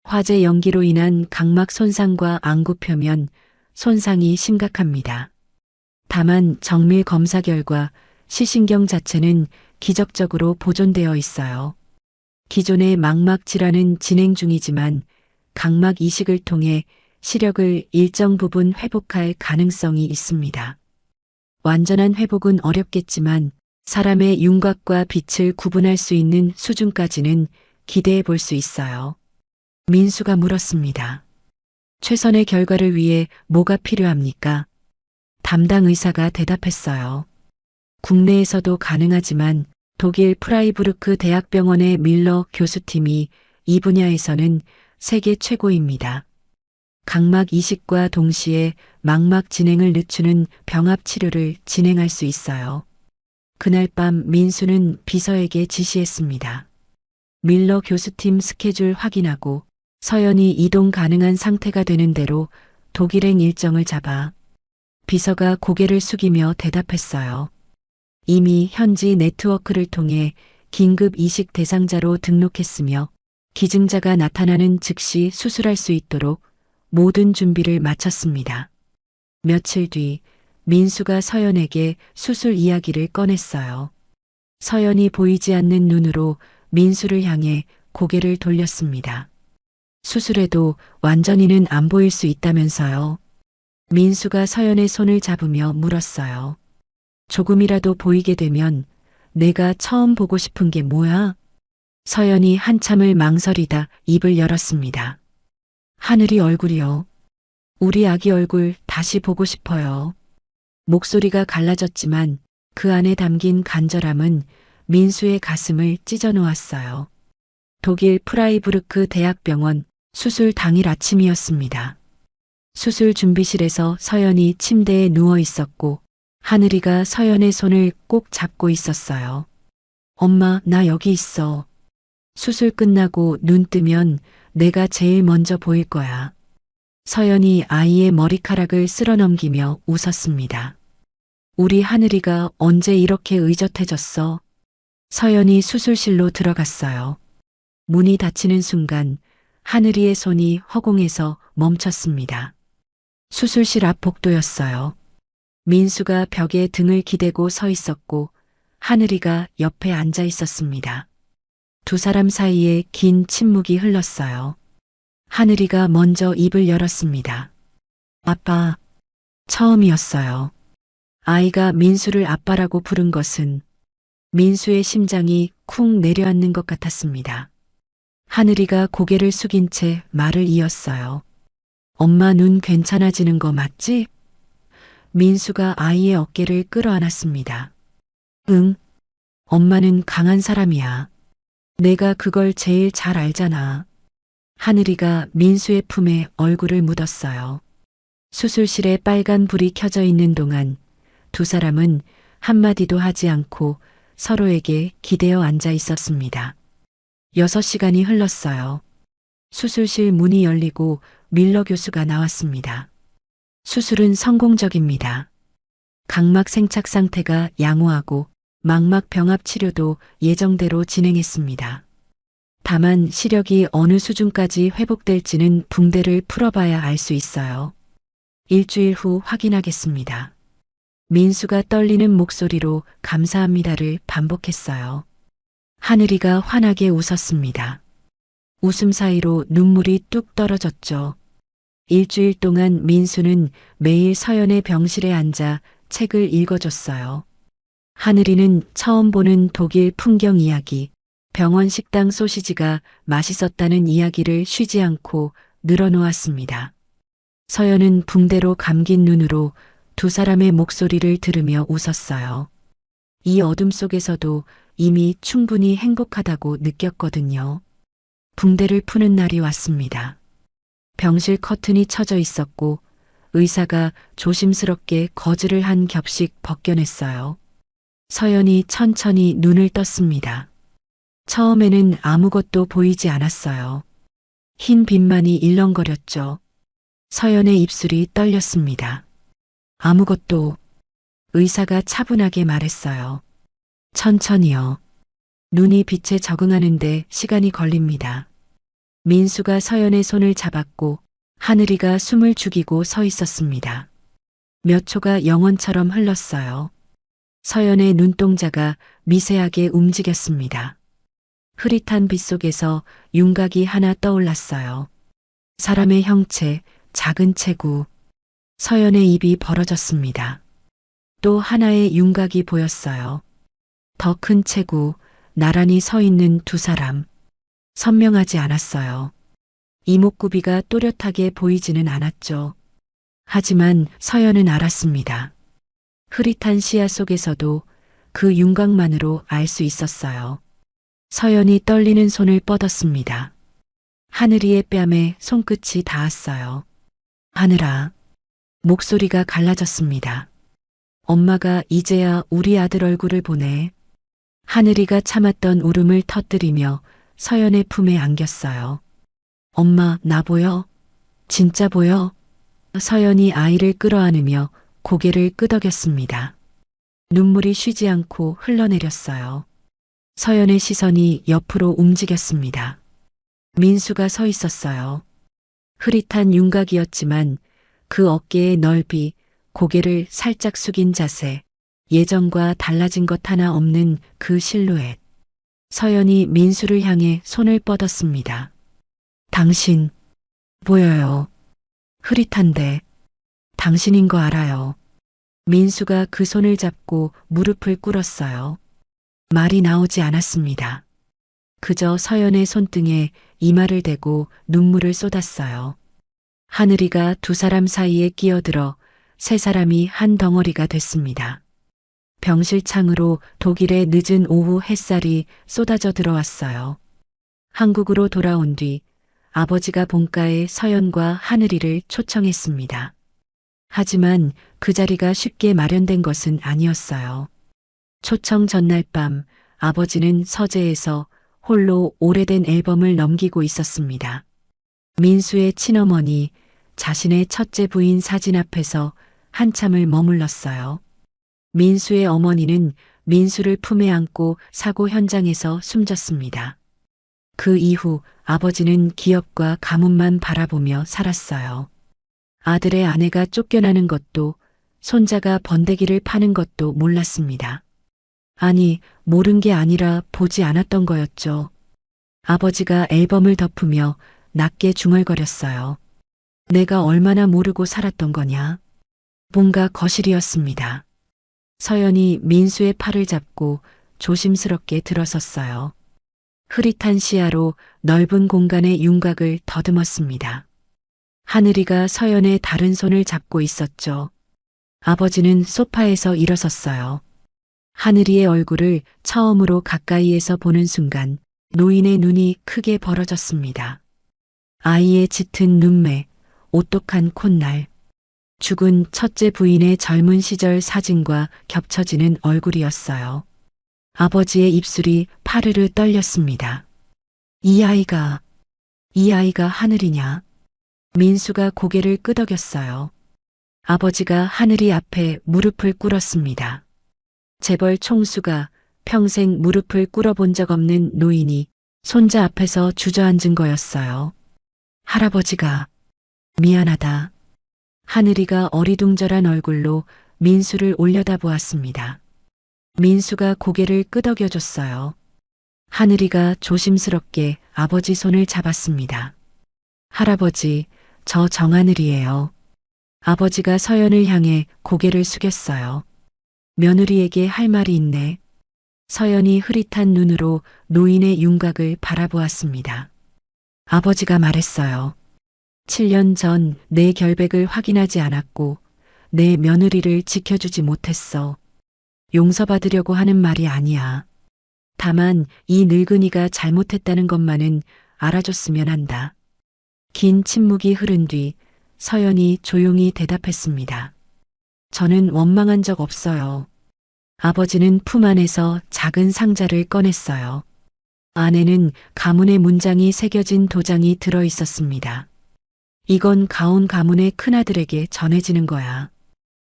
화재 연기로 인한 각막 손상과 안구 표면 손상이 심각합니다. 다만 정밀 검사 결과 시신경 자체는 기적적으로 보존되어 있어요. 기존의 망막 질환은 진행 중이지만 각막 이식을 통해 시력을 일정 부분 회복할 가능성이 있습니다. 완전한 회복은 어렵겠지만 사람의 윤곽과 빛을 구분할 수 있는 수준까지는 기대해 볼 수 있어요. 민수가 물었습니다. 최선의 결과를 위해 뭐가 필요합니까? 담당 의사가 대답했어요. 국내에서도 가능하지만 독일 프라이부르크 대학병원의 밀러 교수팀이 이 분야에서는 세계 최고입니다. 각막 이식과 동시에 망막 진행을 늦추는 병합 치료를 진행할 수 있어요. 그날 밤 민수는 비서에게 지시했습니다. 밀러 교수팀 스케줄 확인하고 서연이 이동 가능한 상태가 되는 대로 독일행 일정을 잡아. 비서가 고개를 숙이며 대답했어요. 이미 현지 네트워크를 통해 긴급 이식 대상자로 등록했으며 기증자가 나타나는 즉시 수술할 수 있도록 모든 준비를 마쳤습니다. 며칠 뒤 민수가 서연에게 수술 이야기를 꺼냈어요. 서연이 보이지 않는 눈으로 민수를 향해 고개를 돌렸습니다. 수술해도 완전히는 안 보일 수 있다면서요. 민수가 서연의 손을 잡으며 물었어요. 조금이라도 보이게 되면 내가 처음 보고 싶은 게 뭐야? 서연이 한참을 망설이다 입을 열었습니다. 하늘이 얼굴이요. 우리 아기 얼굴 다시 보고 싶어요. 목소리가 갈라졌지만 그 안에 담긴 간절함은 민수의 가슴을 찢어 놓았어요. 독일 프라이부르크 대학병원 수술 당일 아침이었습니다. 수술 준비실에서 서연이 침대에 누워 있었고 하늘이가 서연의 손을 꼭 잡고 있었어요. 엄마, 나 여기 있어. 수술 끝나고 눈 뜨면 내가 제일 먼저 보일 거야. 서연이 아이의 머리카락을 쓸어넘기며 웃었습니다. 우리 하늘이가 언제 이렇게 의젓해졌어? 서연이 수술실로 들어갔어요. 문이 닫히는 순간 하늘이의 손이 허공에서 멈췄습니다. 수술실 앞 복도였어요. 민수가 벽에 등을 기대고 서 있었고 하늘이가 옆에 앉아 있었습니다. 두 사람 사이에 긴 침묵이 흘렀어요. 하늘이가 먼저 입을 열었습니다. 아빠. 처음이었어요. 아이가 민수를 아빠라고 부른 것은 민수의 심장이 쿵 내려앉는 것 같았습니다. 하늘이가 고개를 숙인 채 말을 이었어요. 엄마 눈 괜찮아지는 거 맞지? 민수가 아이의 어깨를 끌어안았습니다. 응. 엄마는 강한 사람이야. 내가 그걸 제일 잘 알잖아. 하늘이가 민수의 품에 얼굴을 묻었어요. 수술실에 빨간 불이 켜져 있는 동안 두 사람은 한마디도 하지 않고 서로에게 기대어 앉아 있었습니다. 6시간이 흘렀어요. 수술실 문이 열리고 밀러 교수가 나왔습니다. 수술은 성공적입니다. 각막 생착 상태가 양호하고 망막 병합 치료도 예정대로 진행했습니다. 다만 시력이 어느 수준까지 회복될지는 붕대를 풀어봐야 알 수 있어요. 일주일 후 확인하겠습니다. 민수가 떨리는 목소리로 감사합니다를 반복했어요. 하늘이가 환하게 웃었습니다. 웃음 사이로 눈물이 뚝 떨어졌죠. 일주일 동안 민수는 매일 서연의 병실에 앉아 책을 읽어줬어요. 하늘이는 처음 보는 독일 풍경 이야기, 병원 식당 소시지가 맛있었다는 이야기를 쉬지 않고 늘어놓았습니다. 서연은 붕대로 감긴 눈으로 두 사람의 목소리를 들으며 웃었어요. 이 어둠 속에서도 이미 충분히 행복하다고 느꼈거든요. 붕대를 푸는 날이 왔습니다. 병실 커튼이 쳐져 있었고 의사가 조심스럽게 거즈를 한 겹씩 벗겨냈어요. 서연이 천천히 눈을 떴습니다. 처음에는 아무것도 보이지 않았어요. 흰 빛만이 일렁거렸죠. 서연의 입술이 떨렸습니다. 아무것도. 의사가 차분하게 말했어요. 천천히요. 눈이 빛에 적응하는데 시간이 걸립니다. 민수가 서연의 손을 잡았고 하늘이가 숨을 죽이고 서 있었습니다. 몇 초가 영원처럼 흘렀어요. 서연의 눈동자가 미세하게 움직였습니다. 흐릿한 빛 속에서 윤곽이 하나 떠올랐어요. 사람의 형체, 작은 체구. 서연의 입이 벌어졌습니다. 또 하나의 윤곽이 보였어요. 더 큰 체구, 나란히 서 있는 두 사람. 선명하지 않았어요. 이목구비가 또렷하게 보이지는 않았죠. 하지만 서연은 알았습니다. 흐릿한 시야 속에서도 그 윤곽만으로 알 수 있었어요. 서연이 떨리는 손을 뻗었습니다. 하늘이의 뺨에 손끝이 닿았어요. 하늘아. 목소리가 갈라졌습니다. 엄마가 이제야 우리 아들 얼굴을 보네. 하늘이가 참았던 울음을 터뜨리며 서연의 품에 안겼어요. 엄마, 나 보여? 진짜 보여? 서연이 아이를 끌어안으며 고개를 끄덕였습니다. 눈물이 쉬지 않고 흘러내렸어요. 서연의 시선이 옆으로 움직였습니다. 민수가 서 있었어요. 흐릿한 윤곽이었지만 그 어깨의 넓이, 고개를 살짝 숙인 자세, 예전과 달라진 것 하나 없는 그 실루엣. 서연이 민수를 향해 손을 뻗었습니다. 당신, 보여요. 흐릿한데, 당신인 거 알아요. 민수가 그 손을 잡고 무릎을 꿇었어요. 말이 나오지 않았습니다. 그저 서연의 손등에 이마를 대고 눈물을 쏟았어요. 하늘이가 두 사람 사이에 끼어들어 세 사람이 한 덩어리가 됐습니다. 병실 창으로 독일의 늦은 오후 햇살이 쏟아져 들어왔어요. 한국으로 돌아온 뒤 아버지가 본가에 서연과 하늘이를 초청했습니다. 하지만 그 자리가 쉽게 마련된 것은 아니었어요. 초청 전날 밤 아버지는 서재에서 홀로 오래된 앨범을 넘기고 있었습니다. 민수의 친어머니, 자신의 첫째 부인 사진 앞에서 한참을 머물렀어요. 민수의 어머니는 민수를 품에 안고 사고 현장에서 숨졌습니다. 그 이후 아버지는 기억과 가문만 바라보며 살았어요. 아들의 아내가 쫓겨나는 것도 손자가 번데기를 파는 것도 몰랐습니다. 아니, 모른 게 아니라 보지 않았던 거였죠. 아버지가 앨범을 덮으며 낮게 중얼거렸어요. 내가 얼마나 모르고 살았던 거냐. 뭔가 거실이었습니다. 서연이 민수의 팔을 잡고 조심스럽게 들어섰어요. 흐릿한 시야로 넓은 공간의 윤곽을 더듬었습니다. 하늘이가 서연의 다른 손을 잡고 있었죠. 아버지는 소파에서 일어섰어요. 하늘이의 얼굴을 처음으로 가까이에서 보는 순간 노인의 눈이 크게 벌어졌습니다. 아이의 짙은 눈매, 오똑한 콧날, 죽은 첫째 부인의 젊은 시절 사진과 겹쳐지는 얼굴이었어요. 아버지의 입술이 파르르 떨렸습니다. 이 아이가 하늘이냐? 민수가 고개를 끄덕였어요. 아버지가 하늘이 앞에 무릎을 꿇었습니다. 재벌 총수가 평생 무릎을 꿇어본 적 없는 노인이 손자 앞에서 주저앉은 거였어요. 할아버지가 미안하다. 하늘이가 어리둥절한 얼굴로 민수를 올려다보았습니다. 민수가 고개를 끄덕여줬어요. 하늘이가 조심스럽게 아버지 손을 잡았습니다. 할아버지, 저 정하늘이에요. 아버지가 서연을 향해 고개를 숙였어요. 며느리에게 할 말이 있네. 서연이 흐릿한 눈으로 노인의 윤곽을 바라보았습니다. 아버지가 말했어요. 7년 전 내 결백을 확인하지 않았고 내 며느리를 지켜주지 못했어. 용서받으려고 하는 말이 아니야. 다만 이 늙은이가 잘못했다는 것만은 알아줬으면 한다. 긴 침묵이 흐른 뒤 서연이 조용히 대답했습니다. 저는 원망한 적 없어요. 아버지는 품 안에서 작은 상자를 꺼냈어요. 안에는 가문의 문장이 새겨진 도장이 들어 있었습니다. 이건 가온 가문의 큰아들에게 전해지는 거야.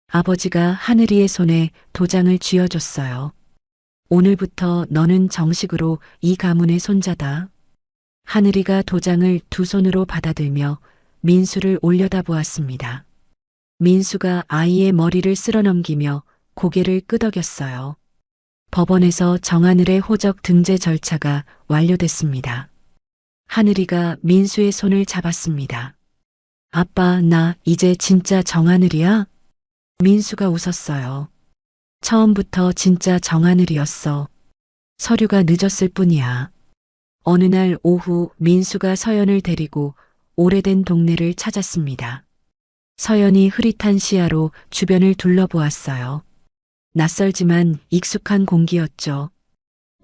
아버지가 하늘이의 손에 도장을 쥐어줬어요. 오늘부터 너는 정식으로 이 가문의 손자다. 하늘이가 도장을 두 손으로 받아들며 민수를 올려다보았습니다. 민수가 아이의 머리를 쓸어넘기며 고개를 끄덕였어요. 법원에서 정하늘의 호적 등재 절차가 완료됐습니다. 하늘이가 민수의 손을 잡았습니다. 아빠, 나 이제 진짜 정하늘이야? 민수가 웃었어요. 처음부터 진짜 정하늘이었어. 서류가 늦었을 뿐이야. 어느 날 오후 민수가 서연을 데리고 오래된 동네를 찾았습니다. 서연이 흐릿한 시야로 주변을 둘러보았어요. 낯설지만 익숙한 공기였죠.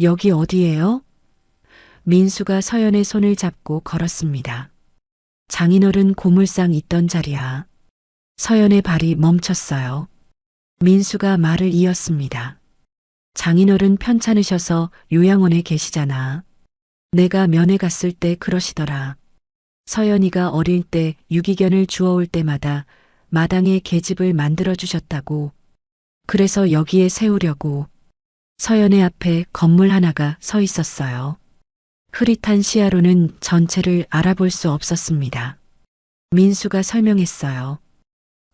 여기 어디예요? 민수가 서연의 손을 잡고 걸었습니다. 장인어른 고물상 있던 자리야. 서연의 발이 멈췄어요. 민수가 말을 이었습니다. 장인어른 편찮으셔서 요양원에 계시잖아. 내가 면회 갔을 때 그러시더라. 서연이가 어릴 때 유기견을 주워올 때마다 마당에 계집을 만들어 주셨다고. 그래서 여기에 세우려고. 서연의 앞에 건물 하나가 서 있었어요. 흐릿한 시야로는 전체를 알아볼 수 없었습니다. 민수가 설명했어요.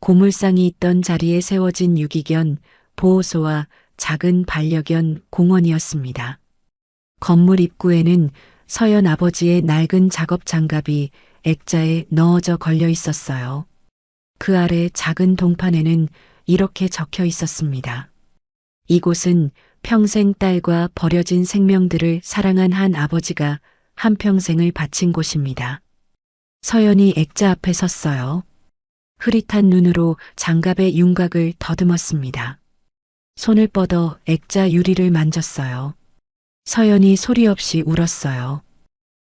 고물상이 있던 자리에 세워진 유기견, 보호소와 작은 반려견 공원이었습니다. 건물 입구에는 서연 아버지의 낡은 작업 장갑이 액자에 넣어져 걸려 있었어요. 그 아래 작은 동판에는 이렇게 적혀 있었습니다. 이곳은 평생 딸과 버려진 생명들을 사랑한 한 아버지가 한평생을 바친 곳입니다. 서연이 액자 앞에 섰어요. 흐릿한 눈으로 장갑의 윤곽을 더듬었습니다. 손을 뻗어 액자 유리를 만졌어요. 서연이 소리 없이 울었어요.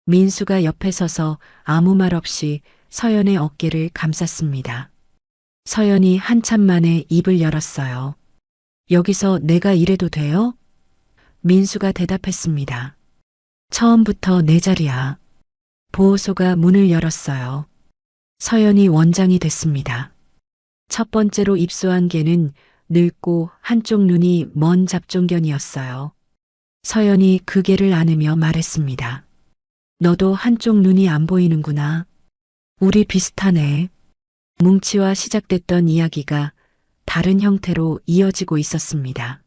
민수가 옆에 서서 아무 말 없이 서연의 어깨를 감쌌습니다. 서연이 한참 만에 입을 열었어요. 여기서 내가 이래도 돼요? 민수가 대답했습니다. 처음부터 내 자리야. 보호소가 문을 열었어요. 서연이 원장이 됐습니다. 첫 번째로 입소한 개는 늙고 한쪽 눈이 먼 잡종견이었어요. 서연이 그 개를 안으며 말했습니다. 너도 한쪽 눈이 안 보이는구나. 우리 비슷하네. 뭉치와 시작됐던 이야기가 다른 형태로 이어지고 있었습니다.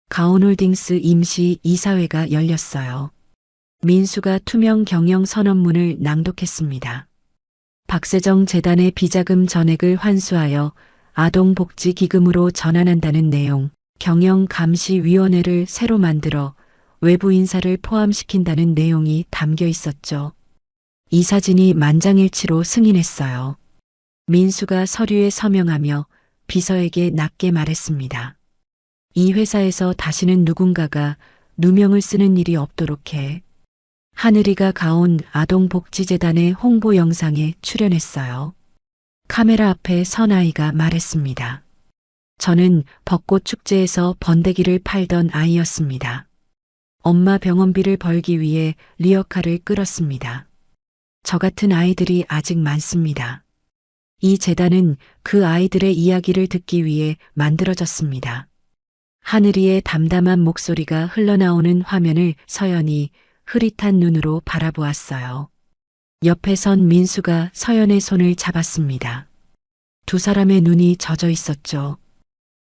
가온홀딩스 임시 이사회가 열렸어요. 민수가 투명 경영 선언문을 낭독했습니다. 박세정 재단의 비자금 전액을 환수하여 아동복지기금으로 전환한다는 내용, 경영감시위원회를 새로 만들어 외부 인사를 포함시킨다는 내용이 담겨 있었죠. 이사진이 만장일치로 승인했어요. 민수가 서류에 서명하며 비서에게 낮게 말했습니다. 이 회사에서 다시는 누군가가 누명을 쓰는 일이 없도록 해. 하늘이가 가온 아동복지재단의 홍보 영상에 출연했어요. 카메라 앞에 선 아이가 말했습니다. 저는 벚꽃 축제에서 번데기를 팔던 아이였습니다. 엄마 병원비를 벌기 위해 리어카를 끌었습니다. 저 같은 아이들이 아직 많습니다. 이 재단은 그 아이들의 이야기를 듣기 위해 만들어졌습니다. 하늘이의 담담한 목소리가 흘러나오는 화면을 서연이 흐릿한 눈으로 바라보았어요. 옆에 선 민수가 서연의 손을 잡았습니다. 두 사람의 눈이 젖어 있었죠.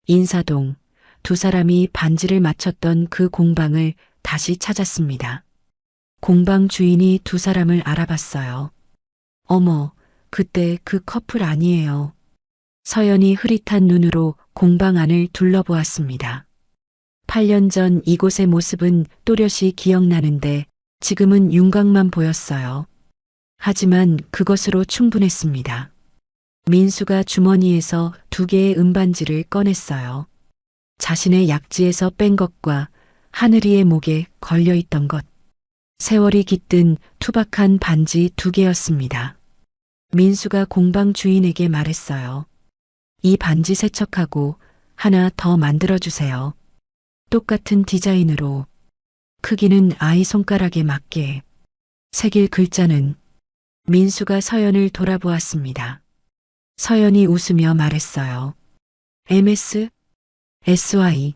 인사동, 두 사람이 반지를 맞췄던 그 공방을 다시 찾았습니다. 공방 주인이 두 사람을 알아봤어요. 어머, 그때 그 커플 아니에요. 서연이 흐릿한 눈으로 공방 안을 둘러보았습니다. 8년 전 이곳의 모습은 또렷이 기억나는데 지금은 윤곽만 보였어요. 하지만 그것으로 충분했습니다. 민수가 주머니에서 2개의 은반지를 꺼냈어요. 자신의 약지에서 뺀 것과 하늘이의 목에 걸려있던 것. 세월이 깃든 투박한 반지 2개였습니다. 민수가 공방 주인에게 말했어요. 이 반지 세척하고 하나 더 만들어주세요. 똑같은 디자인으로. 크기는 아이 손가락에 맞게. 새길 글자는. 민수가 서연을 돌아보았습니다. 서연이 웃으며 말했어요. MS, SY,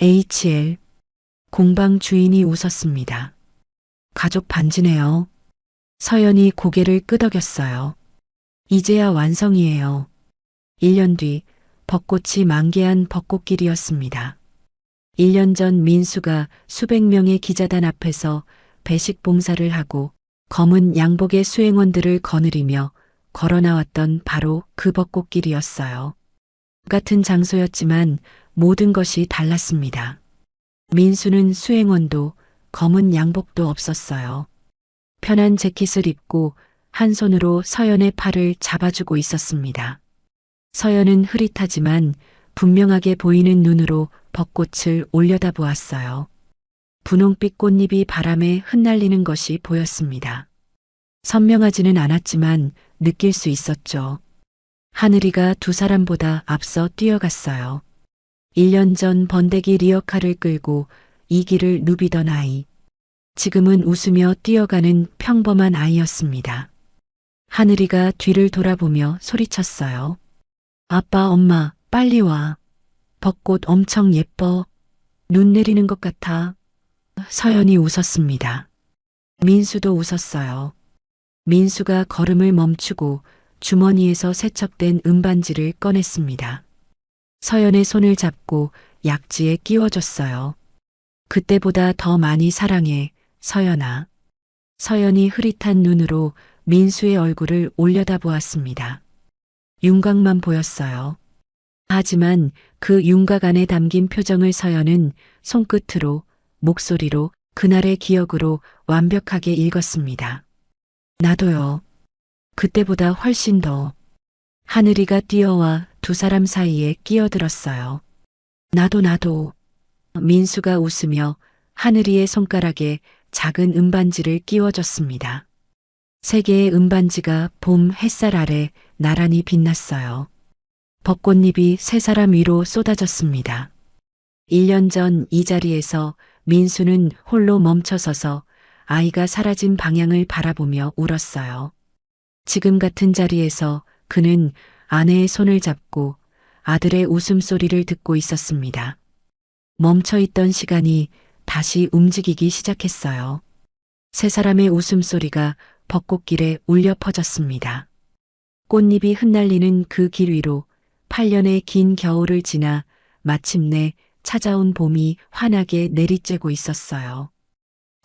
HL. 공방 주인이 웃었습니다. 가족 반지네요. 서연이 고개를 끄덕였어요. 이제야 완성이에요. 1년 뒤 벚꽃이 만개한 벚꽃길이었습니다. 1년 전 민수가 수백 명의 기자단 앞에서 배식 봉사를 하고 검은 양복의 수행원들을 거느리며 걸어나왔던 바로 그 벚꽃길이었어요. 같은 장소였지만 모든 것이 달랐습니다. 민수는 수행원도 검은 양복도 없었어요. 편한 재킷을 입고 한 손으로 서연의 팔을 잡아주고 있었습니다. 서연은 흐릿하지만 분명하게 보이는 눈으로 벚꽃을 올려다보았어요. 분홍빛 꽃잎이 바람에 흩날리는 것이 보였습니다. 선명하지는 않았지만 느낄 수 있었죠. 하늘이가 두 사람보다 앞서 뛰어갔어요. 1년 전 번데기 리어카를 끌고 이 길을 누비던 아이. 지금은 웃으며 뛰어가는 평범한 아이였습니다. 하늘이가 뒤를 돌아보며 소리쳤어요. 아빠, 엄마, 빨리 와. 벚꽃 엄청 예뻐. 눈 내리는 것 같아. 서연이 웃었습니다. 민수도 웃었어요. 민수가 걸음을 멈추고 주머니에서 세척된 은반지를 꺼냈습니다. 서연의 손을 잡고 약지에 끼워줬어요. 그때보다 더 많이 사랑해, 서연아. 서연이 흐릿한 눈으로 민수의 얼굴을 올려다보았습니다. 윤곽만 보였어요. 하지만 그 윤곽 안에 담긴 표정을 서연은 손끝으로, 목소리로, 그날의 기억으로 완벽하게 읽었습니다. 나도요. 그때보다 훨씬 더. 하늘이가 뛰어와 두 사람 사이에 끼어들었어요. 나도. 민수가 웃으며 하늘이의 손가락에 작은 은반지를 끼워줬습니다. 세 개의 은반지가 봄 햇살 아래 나란히 빛났어요. 벚꽃잎이 세 사람 위로 쏟아졌습니다. 1년 전 이 자리에서 민수는 홀로 멈춰서서 아이가 사라진 방향을 바라보며 울었어요. 지금 같은 자리에서 그는 아내의 손을 잡고 아들의 웃음소리를 듣고 있었습니다. 멈춰있던 시간이 다시 움직이기 시작했어요. 세 사람의 웃음소리가 벚꽃길에 울려 퍼졌습니다. 꽃잎이 흩날리는 그 길 위로 8년의 긴 겨울을 지나 마침내 찾아온 봄이 환하게 내리쬐고 있었어요.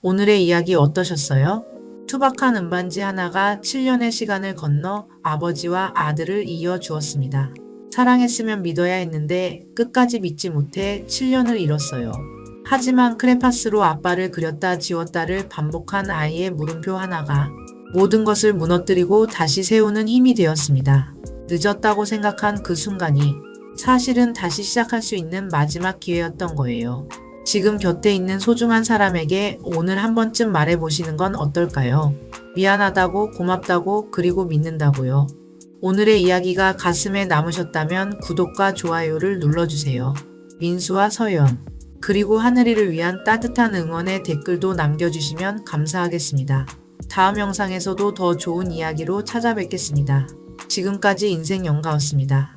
오늘의 이야기 어떠셨어요? 투박한 은반지 하나가 7년의 시간을 건너 아버지와 아들을 이어 주었습니다. 사랑했으면 믿어야 했는데 끝까지 믿지 못해 7년을 잃었어요. 하지만 크레파스로 아빠를 그렸다 지웠다를 반복한 아이의 물음표 하나가 모든 것을 무너뜨리고 다시 세우는 힘이 되었습니다. 늦었다고 생각한 그 순간이 사실은 다시 시작할 수 있는 마지막 기회였던 거예요. 지금 곁에 있는 소중한 사람에게 오늘 한 번쯤 말해보시는 건 어떨까요? 미안하다고, 고맙다고, 그리고 믿는다고요. 오늘의 이야기가 가슴에 남으셨다면 구독과 좋아요를 눌러주세요. 민수와 서연, 그리고 하늘이를 위한 따뜻한 응원의 댓글도 남겨주시면 감사하겠습니다. 다음 영상에서도 더 좋은 이야기로 찾아뵙겠습니다. 지금까지 인생영가였습니다.